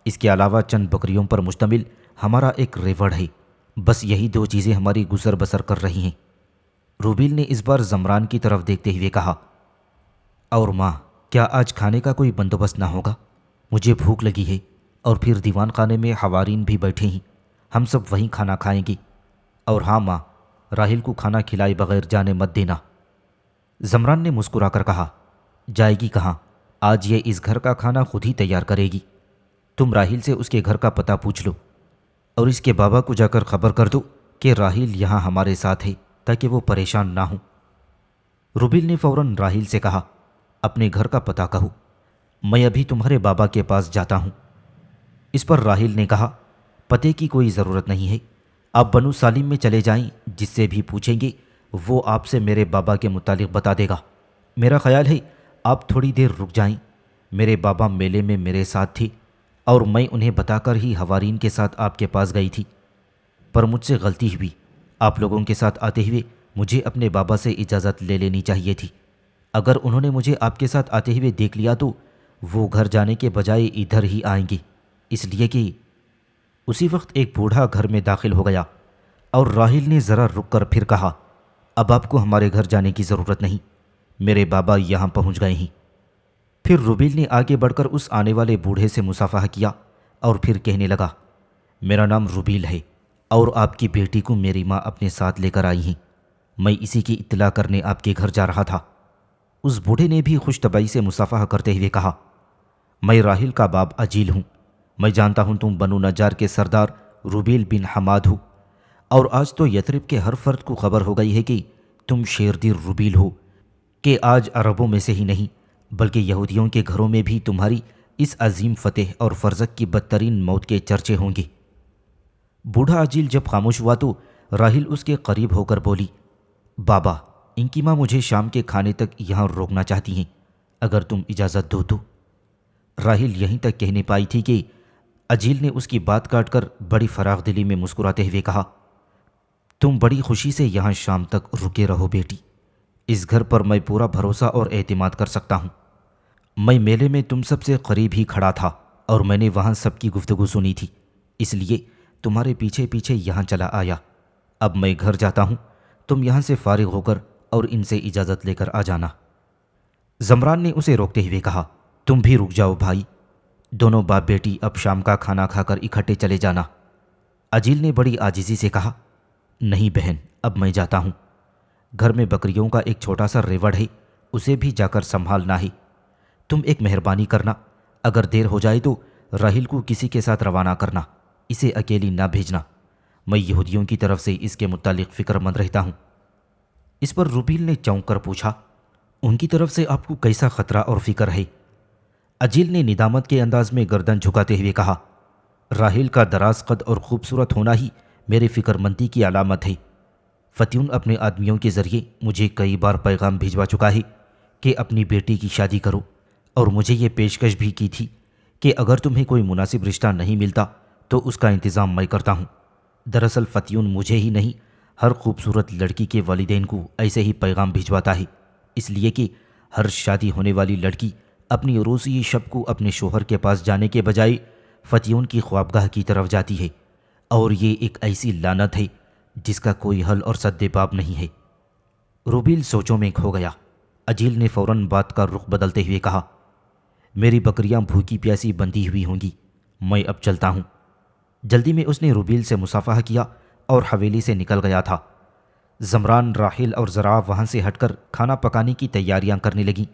اس کے علاوہ چند بکریوں پر مشتمل ہمارا ایک ریوڑ ہے، بس یہی دو چیزیں ہماری گزر بسر کر رہی ہیں۔ روبیل نے اس بار زمران کی طرف دیکھتے ہوئے کہا، اور ماں، کیا آج کھانے کا کوئی بندوبست نہ ہوگا؟ مجھے بھوک لگی ہے اور پھر دیوان خانے میں حوارین بھی بیٹھے ہیں، ہم سب وہیں کھانا کھائیں گے۔ اور ہاں ماں، راحیل کو کھانا کھلائے بغیر جانے مت دینا۔ زمران نے مسکرا کر کہا، جائے گی کہاں؟ آج یہ اس گھر کا کھانا خود ہی تیار کرے گی۔ تم راحیل سے اس کے گھر کا پتہ پوچھ لو اور اس کے بابا کو جا کر خبر کر دو کہ راحیل یہاں ہمارے ساتھ ہے تاکہ وہ پریشان نہ ہوں۔ روبیل نے فوراً راحیل سے کہا، اپنے گھر کا پتہ کہو، میں ابھی تمہارے بابا کے پاس جاتا ہوں۔ اس پر راحیل نے کہا، پتے کی کوئی ضرورت نہیں ہے، آپ بنو سالم میں چلے جائیں، جس سے بھی پوچھیں گے وہ آپ سے میرے بابا کے متعلق بتا دے گا۔ میرا خیال ہے آپ تھوڑی دیر رک جائیں، میرے بابا میلے میں میرے ساتھ تھے اور میں انہیں بتا کر ہی حوارین کے ساتھ آپ کے پاس گئی تھی، پر مجھ سے غلطی ہوئی، آپ لوگوں کے ساتھ آتے ہوئے مجھے اپنے بابا سے اجازت لے لینی چاہیے تھی۔ اگر انہوں نے مجھے آپ کے ساتھ آتے ہوئے دیکھ لیا تو وہ گھر جانے کے بجائے ادھر ہی آئیں گے، اس لیے کہ… اسی وقت ایک بوڑھا گھر میں داخل ہو گیا اور راحیل نے ذرا رک کر پھر کہا، اب آپ کو ہمارے گھر جانے کی ضرورت نہیں، میرے بابا یہاں پہنچ گئے ہیں۔ پھر روبیل نے آگے بڑھ کر اس آنے والے بوڑھے سے مصافحہ کیا اور پھر کہنے لگا، میرا نام روبیل ہے اور آپ کی بیٹی کو میری ماں اپنے ساتھ لے کر آئی ہیں۔ میں اسی کی اطلاع کرنے آپ کے گھر جا رہا تھا۔ اس بوڑھے نے بھی خوش طبعی سے مصافحہ کرتے ہوئے کہا، میں راحیل کا باپ اجیل ہوں۔ میں جانتا ہوں تم بنو نجار کے سردار روبیل بن حماد ہو، اور آج تو یثرب کے ہر فرد کو خبر ہو گئی ہے کہ تم شیردیر روبیل ہو، کہ آج عربوں میں سے ہی نہیں بلکہ یہودیوں کے گھروں میں بھی تمہاری اس عظیم فتح اور فرزق کی بدترین موت کے چرچے ہوں گے۔ بوڑھا اجیل جب خاموش ہوا تو راحیل اس کے قریب ہو کر بولی، بابا، ان کی ماں مجھے شام کے کھانے تک یہاں روکنا چاہتی ہیں، اگر تم اجازت دو تو۔ راحیل یہیں تک کہنے پائی تھی کہ اجیل نے اس کی بات کاٹ کر بڑی فراغ دلی میں مسکراتے ہوئے کہا، تم بڑی خوشی سے یہاں شام تک رکے رہو بیٹی، اس گھر پر میں پورا بھروسہ اور اعتماد کر سکتا ہوں۔ میں میلے میں تم سب سے قریب ہی کھڑا تھا اور میں نے وہاں سب کی گفتگو سنی تھی، اس لیے تمہارے پیچھے پیچھے یہاں چلا آیا۔ اب میں گھر جاتا ہوں، تم یہاں سے فارغ ہو کر اور ان سے اجازت لے کر آ جانا۔ زمران نے اسے روکتے ہوئے کہا، تم بھی رک جاؤ بھائی، دونوں باپ بیٹی اب شام کا کھانا کھا کر اکٹھے چلے جانا۔ اجیل نے بڑی عاجزی سے کہا، نہیں بہن، اب میں جاتا ہوں۔ گھر میں بکریوں کا ایک چھوٹا سا ریوڑ ہے، اسے بھی جا کر سنبھالنا ہے۔ تم ایک مہربانی کرنا، اگر دیر ہو جائے تو راحیل کو کسی کے ساتھ روانہ کرنا، اسے اکیلی نہ بھیجنا۔ میں یہودیوں کی طرف سے اس کے متعلق فکر مند رہتا ہوں۔ اس پر روبیل نے چونک کر پوچھا، ان کی طرف سے آپ کو کیسا خطرہ اور فکر ہے؟ اجیل نے ندامت کے انداز میں گردن جھکاتے ہوئے کہا، راحیل کا دراز قد اور خوبصورت ہونا ہی میرے فکر مندی کی علامت ہے۔ فتیون اپنے آدمیوں کے ذریعے مجھے کئی بار پیغام بھجوا چکا ہے کہ اپنی بیٹی کی شادی کرو، اور مجھے یہ پیشکش بھی کی تھی کہ اگر تمہیں کوئی مناسب رشتہ نہیں ملتا تو اس کا انتظام میں کرتا ہوں۔ دراصل فتیون مجھے ہی نہیں، ہر خوبصورت لڑکی کے والدین کو ایسے ہی پیغام بھجواتا ہے، اس لیے کہ ہر شادی ہونے والی لڑکی اپنی عروسی شب کو اپنے شوہر کے پاس جانے کے بجائے فتیون کی خوابگاہ کی طرف جاتی ہے، اور یہ ایک ایسی لعنت ہے جس کا کوئی حل اور سد باب نہیں ہے۔ روبیل سوچوں میں کھو گیا۔ اجیل نے فوراً بات کا رخ بدلتے ہوئے کہا، میری بکریاں بھوکی پیاسی بندھی ہوئی ہوں گی، میں اب چلتا ہوں۔ جلدی میں اس نے روبیل سے مصافحہ کیا اور حویلی سے نکل گیا تھا۔ زمران، راحیل اور زرع وہاں سے ہٹ کر کھانا پکانے کی تیاریاں کرنے لگیں،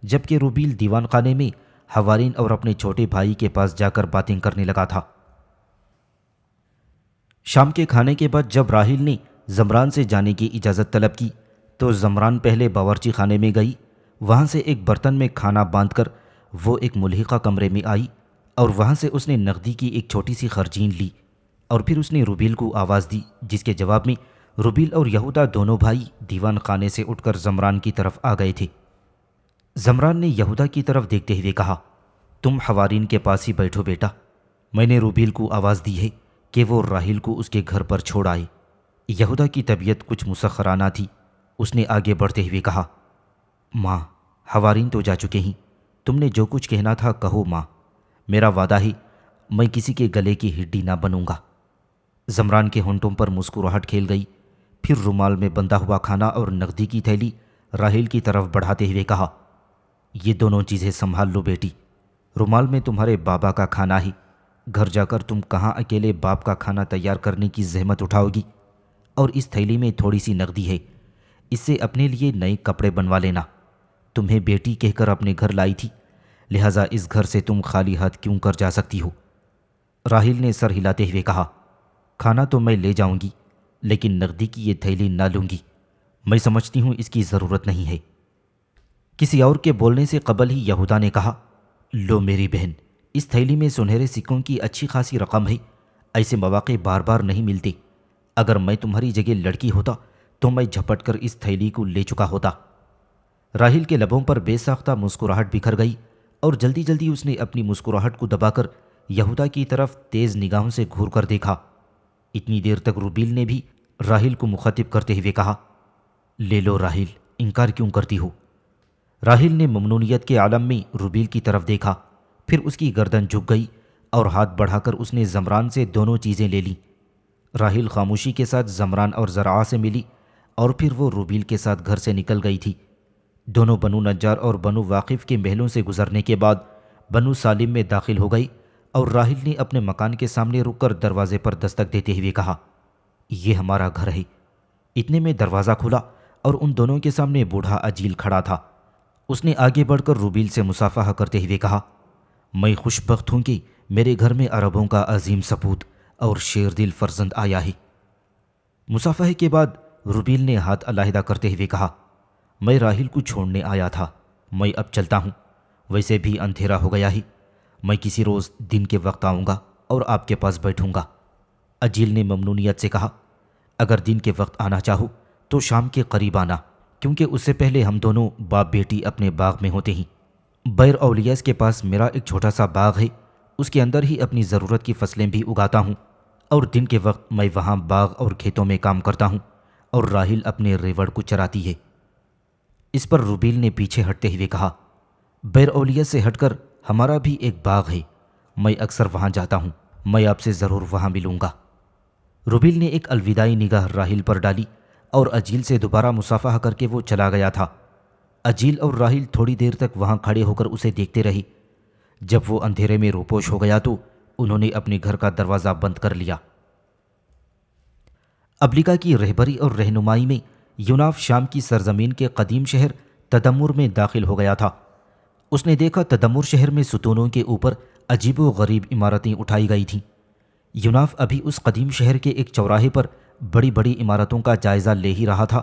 جبکہ روبیل دیوان خانے میں حوارین اور اپنے چھوٹے بھائی کے پاس جا کر باتیں کرنے لگا تھا۔ شام کے کھانے کے بعد جب راحیل نے زمران سے جانے کی اجازت طلب کی تو زمران پہلے باورچی خانے میں گئی، وہاں سے ایک برتن میں کھانا باندھ کر وہ ایک ملحقہ کمرے میں آئی، اور وہاں سے اس نے نقدی کی ایک چھوٹی سی خرچین لی، اور پھر اس نے روبیل کو آواز دی، جس کے جواب میں روبیل اور یہودا دونوں بھائی دیوان خانے سے اٹھ کر زمران کی طرف آ گئے تھے۔ زمران نے یہودا کی طرف دیکھتے ہوئے کہا، تم حوارین کے پاس ہی بیٹھو بیٹا، میں نے روبیل کو آواز دی ہے کہ وہ راحیل کو اس کے گھر پر چھوڑ آئے۔ یہودا کی طبیعت کچھ مسخرانہ تھی، اس نے آگے بڑھتے ہوئے کہا، ماں، حوارین تو جا چکے ہیں، تم نے جو کچھ کہنا تھا کہو ماں، میرا وعدہ ہے میں کسی کے گلے کی ہڈی نہ بنوں گا۔ زمران کے ہونٹوں پر مسکراہٹ کھیل گئی، پھر رومال میں بندھا ہوا کھانا اور نقدی کی تھیلی راحیل کی طرف بڑھاتے ہوئے کہا، یہ دونوں چیزیں سنبھال لو بیٹی، رومال میں تمہارے بابا کا کھانا ہے، گھر جا کر تم کہاں اکیلے باپ کا کھانا تیار کرنے کی زحمت اٹھاؤ گی، اور اس تھیلی میں تھوڑی سی نقدی ہے، اس سے اپنے لیے نئے کپڑے بنوا لینا، تمہیں بیٹی کہہ کر اپنے گھر لائی تھی، لہٰذا اس گھر سے تم خالی ہاتھ کیوں کر جا سکتی ہو؟ راحیل نے سر ہلاتے ہوئے کہا، کھانا تو میں لے جاؤں گی، لیکن نقدی کی یہ تھیلی نہ لوں گی، میں سمجھتی ہوں اس کی ضرورت نہیں ہے۔ کسی اور کے بولنے سے قبل ہی یہودا نے کہا، لو میری بہن، اس تھیلی میں سنہرے سکوں کی اچھی خاصی رقم ہے، ایسے مواقع بار بار نہیں ملتے، اگر میں تمہاری جگہ لڑکی ہوتا تو میں جھپٹ کر اس تھیلی کو لے چکا ہوتا۔ راحیل کے لبوں پر بے ساختہ مسکراہٹ بکھر گئی، اور جلدی جلدی اس نے اپنی مسکراہٹ کو دبا کر یہودا کی طرف تیز نگاہوں سے گھور کر دیکھا۔ اتنی دیر تک روبیل نے بھی راحیل کو مخاطب کرتے ہوئے کہا، لے لو راحیل، انکار کیوں کرتی ہو؟ راحیل نے ممنونیت کے عالم میں روبیل کی طرف دیکھا، پھر اس کی گردن جھک گئی اور ہاتھ بڑھا کر اس نے زمران سے دونوں چیزیں لے لیں۔ راحیل خاموشی کے ساتھ زمران اور زرعہ سے ملی، اور پھر وہ روبیل کے ساتھ گھر سے نکل گئی تھی۔ دونوں بنو نجار اور بنو واقف کے محلوں سے گزرنے کے بعد بنو سالم میں داخل ہو گئی اور راحل نے اپنے مکان کے سامنے رک کر دروازے پر دستک دیتے ہوئے کہا، یہ ہمارا گھر ہے۔ اتنے میں دروازہ کھلا اور ان دونوں کے سامنے بوڑھا اجیل کھڑا تھا۔ اس نے آگے بڑھ کر روبیل سے مصافحہ کرتے ہوئے کہا، میں خوش بخت ہوں کہ میرے گھر میں عربوں کا عظیم سپوت اور شیر دل فرزند آیا ہے۔ مصافحے کے بعد روبیل نے ہاتھ علیحدہ کرتے ہوئے کہا، میں راحل کو چھوڑنے آیا تھا، میں اب چلتا ہوں، ویسے بھی اندھیرا ہو گیا ہے، میں کسی روز دن کے وقت آؤں گا اور آپ کے پاس بیٹھوں گا۔ اجیل نے ممنونیت سے کہا، اگر دن کے وقت آنا چاہو تو شام کے قریب آنا، کیونکہ اس سے پہلے ہم دونوں باپ بیٹی اپنے باغ میں ہوتے ہیں۔ بیر اولیاس کے پاس میرا ایک چھوٹا سا باغ ہے، اس کے اندر ہی اپنی ضرورت کی فصلیں بھی اگاتا ہوں، اور دن کے وقت میں وہاں باغ اور کھیتوں میں کام کرتا ہوں اور راحل اپنے ریوڑ کو چراتی ہے۔ اس پر روبیل نے پیچھے ہٹتے ہوئے کہا، بیر اولیاس سے ہٹ کر ہمارا بھی ایک باغ ہے، میں اکثر وہاں جاتا ہوں، میں آپ سے ضرور وہاں ملوں گا۔ روبیل نے ایک الوداعی نگاہ راحل پر ڈالی اور اجیل سے دوبارہ مصافحہ کر کے وہ چلا گیا تھا۔ اجیل اور راحل تھوڑی دیر تک وہاں کھڑے ہو کر اسے دیکھتے رہے۔ جب وہ اندھیرے میں روپوش ہو گیا تو انہوں نے اپنے گھر کا دروازہ بند کر لیا۔ ابلیکا کی رہبری اور رہنمائی میں یوناف شام کی سرزمین کے قدیم شہر تدمر میں داخل ہو گیا تھا۔ اس نے دیکھا تدمر شہر میں ستونوں کے اوپر عجیب و غریب عمارتیں اٹھائی گئی تھیں۔ یوناف ابھی اس قدیم شہر کے ایک چوراہے پر بڑی بڑی عمارتوں کا جائزہ لے ہی رہا تھا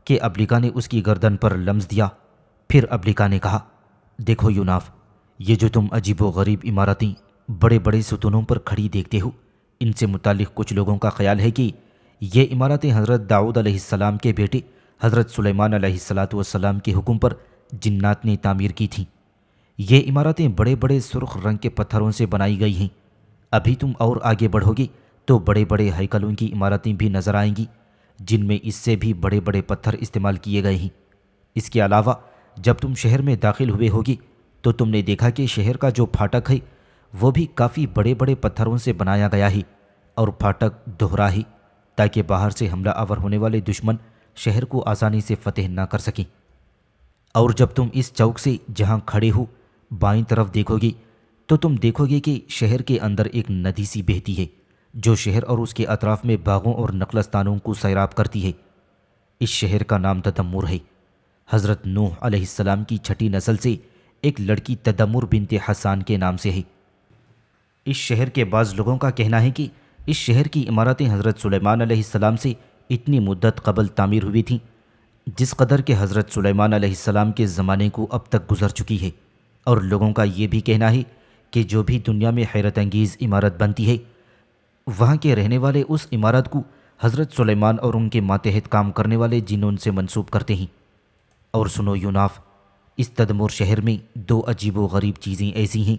کہ ابلیکا نے اس کی گردن پر لمس دیا۔ پھر ابلیکا نے کہا، دیکھو یوناف، یہ جو تم عجیب و غریب عمارتیں بڑے بڑے ستونوں پر کھڑی دیکھتے ہو، ان سے متعلق کچھ لوگوں کا خیال ہے کہ یہ عمارتیں حضرت داؤد علیہ السلام کے بیٹے حضرت سلیمان علیہ السلام کے حکم پر جنات نے تعمیر کی تھیں۔ یہ عمارتیں بڑے بڑے سرخ رنگ کے پتھروں سے بنائی گئی ہیں۔ ابھی تم اور آگے بڑھو گے تو بڑے بڑے ہیکلوں کی عمارتیں بھی نظر آئیں گی، جن میں اس سے بھی بڑے بڑے پتھر استعمال کیے گئے ہیں۔ اس کے علاوہ جب تم شہر میں داخل ہوئے ہوگی تو تم نے دیکھا کہ شہر کا جو پھاٹک ہے وہ بھی کافی بڑے بڑے پتھروں سے بنایا گیا ہے، اور پھاٹک دوہرا ہے تاکہ باہر سے حملہ آور ہونے والے دشمن شہر کو آسانی سے فتح نہ کر سکیں۔ اور جب تم اس چوک سے جہاں کھڑے ہو بائیں طرف دیکھو گے تو تم دیکھو گے کہ شہر کے اندر ایک ندی سی بہتی ہے جو شہر اور اس کے اطراف میں باغوں اور نخلستانوں کو سیراب کرتی ہے۔ اس شہر کا نام تدمر ہے۔ حضرت نوح علیہ السلام کی چھٹی نسل سے ایک لڑکی تدمر بنت حسان کے نام سے ہے۔ اس شہر کے بعض لوگوں کا کہنا ہے کہ اس شہر کی عمارتیں حضرت سلیمان علیہ السلام سے اتنی مدت قبل تعمیر ہوئی تھیں جس قدر کہ حضرت سلیمان علیہ السلام کے زمانے کو اب تک گزر چکی ہے، اور لوگوں کا یہ بھی کہنا ہے کہ جو بھی دنیا میں حیرت انگیز عمارت بنتی ہے وہاں کے رہنے والے اس عمارت کو حضرت سلیمان اور ان کے ماتحت کام کرنے والے جنون سے منسوب کرتے ہیں۔ اور سنو یوناف، اس تدمر شہر میں دو عجیب و غریب چیزیں ایسی ہیں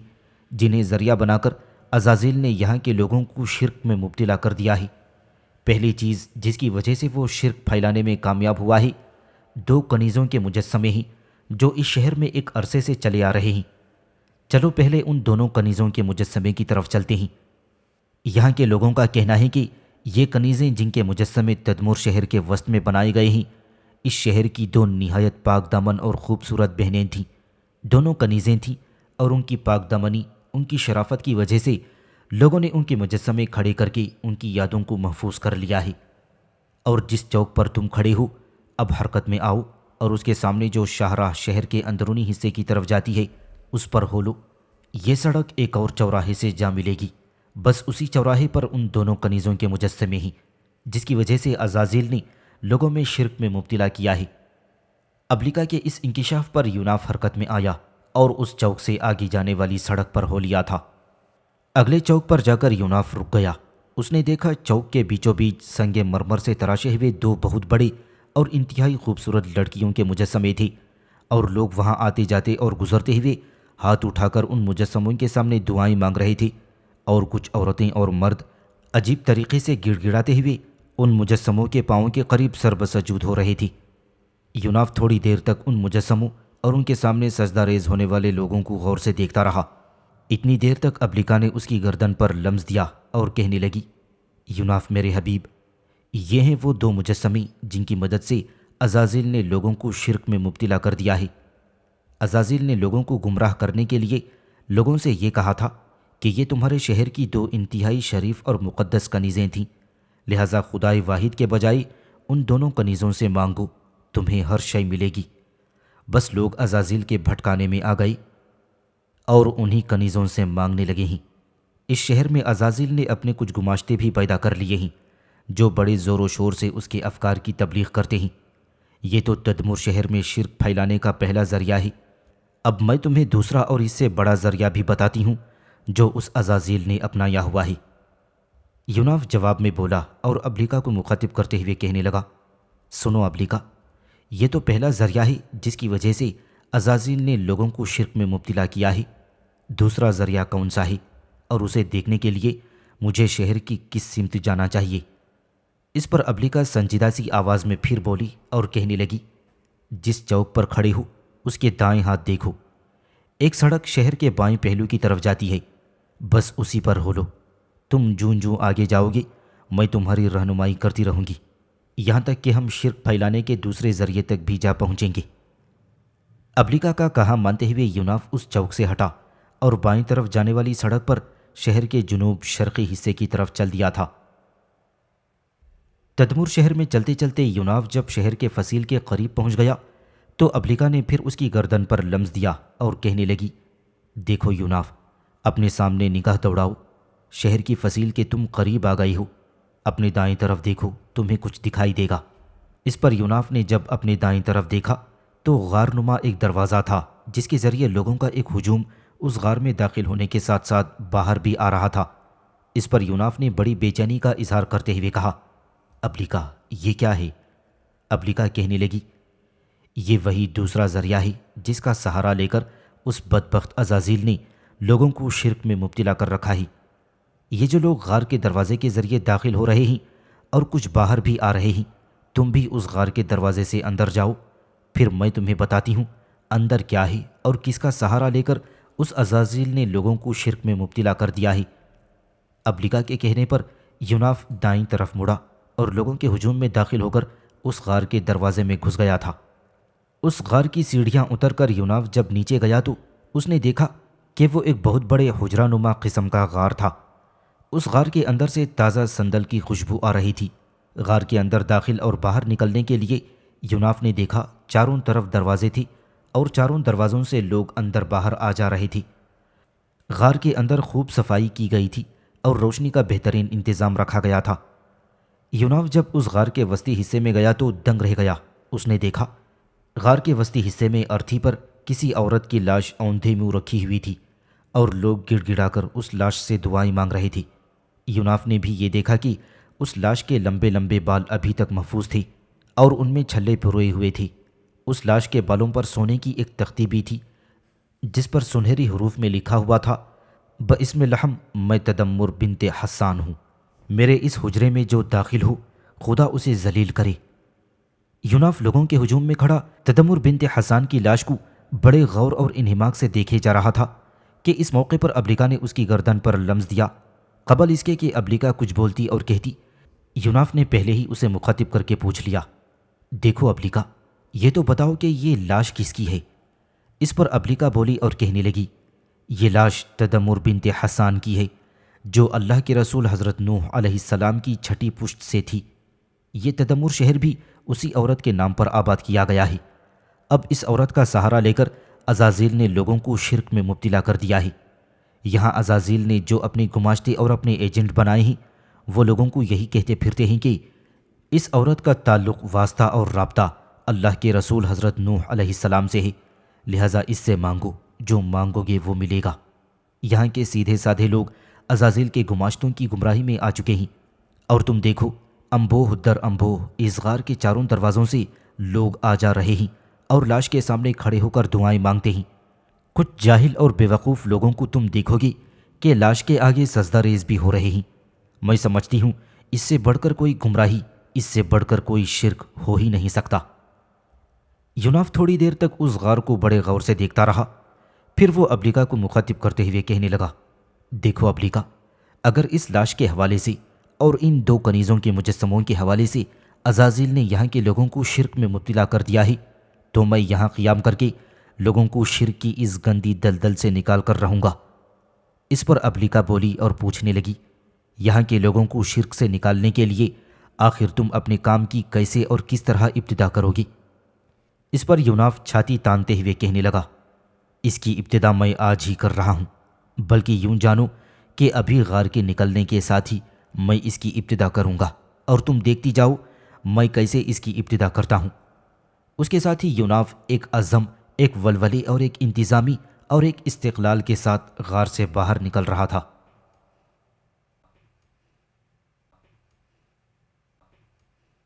جنہیں ذریعہ بنا کر عزازیل نے یہاں کے لوگوں کو شرک میں مبتلا کر دیا ہے۔ پہلی چیز جس کی وجہ سے وہ شرک پھیلانے میں کامیاب ہوا ہے، دو کنیزوں کے مجسمے ہیں جو اس شہر میں ایک عرصے سے چلے آ رہے ہیں۔ چلو پہلے ان دونوں کنیزوں کے مجسمے کی طرف چلتے ہیں۔ یہاں کے لوگوں کا کہنا ہے کہ یہ کنیزیں جن کے مجسمے تدمر شہر کے وسط میں بنائے گئے ہیں، اس شہر کی دو نہایت پاک دامن اور خوبصورت بہنیں تھیں۔ دونوں کنیزیں تھیں اور ان کی پاک دامنی، ان کی شرافت کی وجہ سے لوگوں نے ان کے مجسمے کھڑے کر کے ان کی یادوں کو محفوظ کر لیا ہے۔ اور جس چوک پر تم کھڑے ہو اب حرکت میں آؤ اور اس کے سامنے جو شاہراہ شہر کے اندرونی حصے کی طرف جاتی ہے اس پر ہو لو۔ یہ سڑک ایک اور چوراہے سے جا ملے گی، بس اسی چوراہے پر ان دونوں کنیزوں کے مجسمے ہیں جس کی وجہ سے عزازیل نے لوگوں میں شرک میں مبتلا کیا ہے۔ ابلیکا کے اس انکشاف پر یوناف حرکت میں آیا اور اس چوک سے آگے جانے والی سڑک پر ہو لیا تھا۔ اگلے چوک پر جا کر یوناف رک گیا۔ اس نے دیکھا چوک کے بیچوں بیچ سنگ مرمر سے تراشے ہوئے دو بہت بڑے اور انتہائی خوبصورت لڑکیوں کے مجسمے تھے، اور لوگ وہاں آتے جاتے اور گزرتے ہوئے ہاتھ اٹھا کر ان مجسموں کے سامنے دعائیں مانگ رہے تھے، اور کچھ عورتیں اور مرد عجیب طریقے سے گڑ گڑاتے ہوئے ان مجسموں کے پاؤں کے قریب سر بسجود ہو رہے تھے۔ یوناف تھوڑی دیر تک ان مجسموں اور ان کے سامنے سجدہ ریز ہونے والے لوگوں کو غور سے دیکھتا رہا۔ اتنی دیر تک ابلیکا نے اس کی گردن پر لمس دیا اور کہنے لگی، یوناف میرے حبیب، یہ ہیں وہ دو مجسمے جن کی مدد سے عزازیل نے لوگوں کو شرک میں مبتلا کر دیا ہے۔ عزازیل نے لوگوں کو گمراہ کرنے کے لیے لوگوں سے یہ کہا تھا کہ یہ تمہارے شہر کی دو انتہائی شریف اور مقدس کنیزیں تھیں، لہٰذا خدائے واحد کے بجائے ان دونوں کنیزوں سے مانگو، تمہیں ہر شے ملے گی۔ بس لوگ عزازیل کے بھٹکانے میں آ گئے اور انہی کنیزوں سے مانگنے لگے ہیں۔ اس شہر میں عزازیل نے اپنے کچھ گماشتے بھی پیدا کر لیے ہیں جو بڑے زور و شور سے اس کے افکار کی تبلیغ کرتے ہیں۔ یہ تو تدمر شہر میں شرک پھیلانے کا پہلا ذریعہ ہے۔ اب میں تمہیں دوسرا اور اس سے بڑا ذریعہ بھی بتاتی ہوں جو اس عزازیل نے اپنایا ہوا ہے۔ یوناف جواب میں بولا اور ابلیکا کو مخاطب کرتے ہوئے کہنے لگا، سنو ابلیکا، یہ تو پہلا ذریعہ ہے جس کی وجہ سے عزازیل نے لوگوں کو شرک میں مبتلا کیا ہے۔ دوسرا ذریعہ کون سا ہے اور اسے دیکھنے کے لیے مجھے شہر کی کس سمت جانا چاہیے؟ اس پر ابلیکا سنجیدہ سی آواز میں پھر بولی اور کہنے لگی، جس چوک پر کھڑے ہو اس کے دائیں ہاتھ دیکھو، ایک سڑک شہر کے بائیں پہلو کی طرف جاتی ہے، بس اسی پر ہو لو۔ تم جوں جوں آگے جاؤ گے میں تمہاری رہنمائی کرتی رہوں گی یہاں تک کہ ہم شرک پھیلانے کے دوسرے ذریعے تک بھی جا پہنچیں گے۔ ابلیکا کا کہا مانتے ہوئے یوناف اس چوک سے ہٹا اور بائیں طرف جانے والی سڑک پر شہر کے جنوب شرقی حصے کی طرف چل دیا تھا۔ تدمر شہر میں چلتے چلتے یوناف جب شہر کے فصیل کے قریب پہنچ گیا تو ابلیکا نے پھر اس کی گردن پر لمس دیا اور کہنے لگی، دیکھو یوناف، اپنے سامنے نگاہ دوڑاؤ، شہر کی فصیل کے تم قریب آ گئی ہو، اپنے دائیں طرف دیکھو، تمہیں کچھ دکھائی دے گا۔ اس پر یوناف نے جب اپنے دائیں طرف دیکھا تو غار نما ایک دروازہ تھا جس کے ذریعے لوگوں کا ایک ہجوم اس غار میں داخل ہونے کے ساتھ ساتھ باہر بھی آ رہا تھا۔ اس پر یوناف نے بڑی بے چینی کا اظہار کرتے ہوئے کہا، ابلیکا یہ کیا ہے؟ ابلیکا کہنے لگی، یہ وہی دوسرا ذریعہ ہے جس کا سہارا لے کر اس بدبخت عزازیل نے لوگوں کو شرک میں مبتلا کر رکھا ہے۔ یہ جو لوگ غار کے دروازے کے ذریعے داخل ہو رہے ہیں اور کچھ باہر بھی آ رہے ہیں، تم بھی اس غار کے دروازے سے اندر جاؤ، پھر میں تمہیں بتاتی ہوں اندر کیا ہے اور کس کا سہارا لے کر اس عزازیل نے لوگوں کو شرک میں مبتلا کر دیا ہے۔ ابلیکا کے کہنے پر یوناف دائیں طرف مڑا اور لوگوں کے ہجوم میں داخل ہو کر اس غار کے دروازے میں گھس گیا تھا۔ اس غار کی سیڑھیاں اتر کر یوناف جب نیچے گیا تو اس نے دیکھا کہ وہ ایک بہت بڑے حجرہ نما قسم کا غار تھا۔ اس غار کے اندر سے تازہ سندل کی خوشبو آ رہی تھی۔ غار کے اندر داخل اور باہر نکلنے کے لیے یوناف نے دیکھا چاروں طرف دروازے تھے اور چاروں دروازوں سے لوگ اندر باہر آ جا رہے تھے۔ غار کے اندر خوب صفائی کی گئی تھی اور روشنی کا بہترین انتظام رکھا گیا تھا۔ یوناف جب اس غار کے وسطی حصے میں گیا تو دنگ رہ گیا۔ اس نے دیکھا غار کے وسطی حصے میں ارتھی پر کسی عورت کی لاش اوندھے منہ رکھی ہوئی تھی اور لوگ گڑ گڑا کر اس لاش سے دعائیں مانگ رہے تھے۔ یوناف نے بھی یہ دیکھا کہ اس لاش کے لمبے لمبے بال ابھی تک محفوظ تھے اور ان میں چھلے پروئے ہوئے تھے۔ اس لاش کے بالوں پر سونے کی ایک تختی بھی تھی جس پر سنہری حروف میں لکھا ہوا تھا، باسم لحم میں تدمر بنت حسان ہوں، میرے اس حجرے میں جو داخل ہو خدا اسے ذلیل کرے۔ یوناف لوگوں کے ہجوم میں کھڑا تدمر بنت حسان کی لاش کو بڑے غور اور انہماک سے دیکھے جا رہا تھا کہ اس موقع پر ابلیکا نے اس کی گردن پر لمس دیا۔ قبل اس کے کہ ابلیکا کچھ بولتی اور کہتی، یوناف نے پہلے ہی اسے مخاطب کر کے پوچھ لیا، دیکھو ابلیکا، یہ تو بتاؤ کہ یہ لاش کس کی ہے؟ اس پر ابلیکا بولی اور کہنے لگی، یہ لاش تدمر بنت حسان کی ہے جو اللہ کے رسول حضرت نوح علیہ السلام کی چھٹی پشت سے تھی۔ یہ تدمر شہر بھی اسی عورت کے نام پر آباد کیا گیا ہے۔ اب اس عورت کا سہارا لے کر عزازیل نے لوگوں کو شرک میں مبتلا کر دیا ہے۔ یہاں عزازیل نے جو اپنے گماشتے اور اپنے ایجنٹ بنائے ہیں وہ لوگوں کو یہی کہتے پھرتے ہیں کہ اس عورت کا تعلق، واسطہ اور رابطہ اللہ کے رسول حضرت نوح علیہ السلام سے ہے، لہٰذا اس سے مانگو، جو مانگو گے وہ ملے گا۔ یہاں کے سیدھے سادھے لوگ عزازیل کے گماشتوں کی گمراہی میں آ چکے ہیں، اور تم دیکھو امبوہ در امبوہ اس غار کے چاروں دروازوں سے لوگ آ جا رہے ہیں اور لاش کے سامنے کھڑے ہو کر دعائیں مانگتے ہیں۔ کچھ جاہل اور بے وقوف لوگوں کو تم دیکھو گے کہ لاش کے آگے سجدہ ریز بھی ہو رہے ہیں۔ میں سمجھتی ہوں اس سے بڑھ کر کوئی گمراہی، اس سے بڑھ کر کوئی شرک ہو ہی نہیں سکتا۔ یوناف تھوڑی دیر تک اس غار کو بڑے غور سے دیکھتا رہا، پھر وہ ابلیکا کو مخاطب کرتے ہوئے کہنے لگا، دیکھو ابلیکا، اگر اس لاش کے حوالے سے اور ان دو کنیزوں کے مجسموں کے حوالے سے عزازیل نے یہاں کے لوگوں کو شرک میں مبتلا کر دیا ہے، تو میں یہاں قیام کر کے لوگوں کو شرک کی اس گندی دلدل سے نکال کر رہوں گا۔ اس پر ابلیکا بولی اور پوچھنے لگی، یہاں کے لوگوں کو شرک سے نکالنے کے لیے آخر تم اپنے کام کی کیسے اور کس طرح ابتدا کرو گی؟ اس پر یوناف چھاتی تانتے ہوئے کہنے لگا، اس کی ابتدا میں آج ہی کر رہا ہوں، بلکہ یوں جانو کہ ابھی غار کے نکلنے کے ساتھ ہی میں اس کی ابتدا کروں گا، اور تم دیکھتی جاؤ میں کیسے اس کی ابتدا کرتا ہوں۔ اس کے ساتھ ہی یوناف ایک عزم، ایک ولولے اور ایک انتظامی اور ایک استقلال کے ساتھ غار سے باہر نکل رہا تھا۔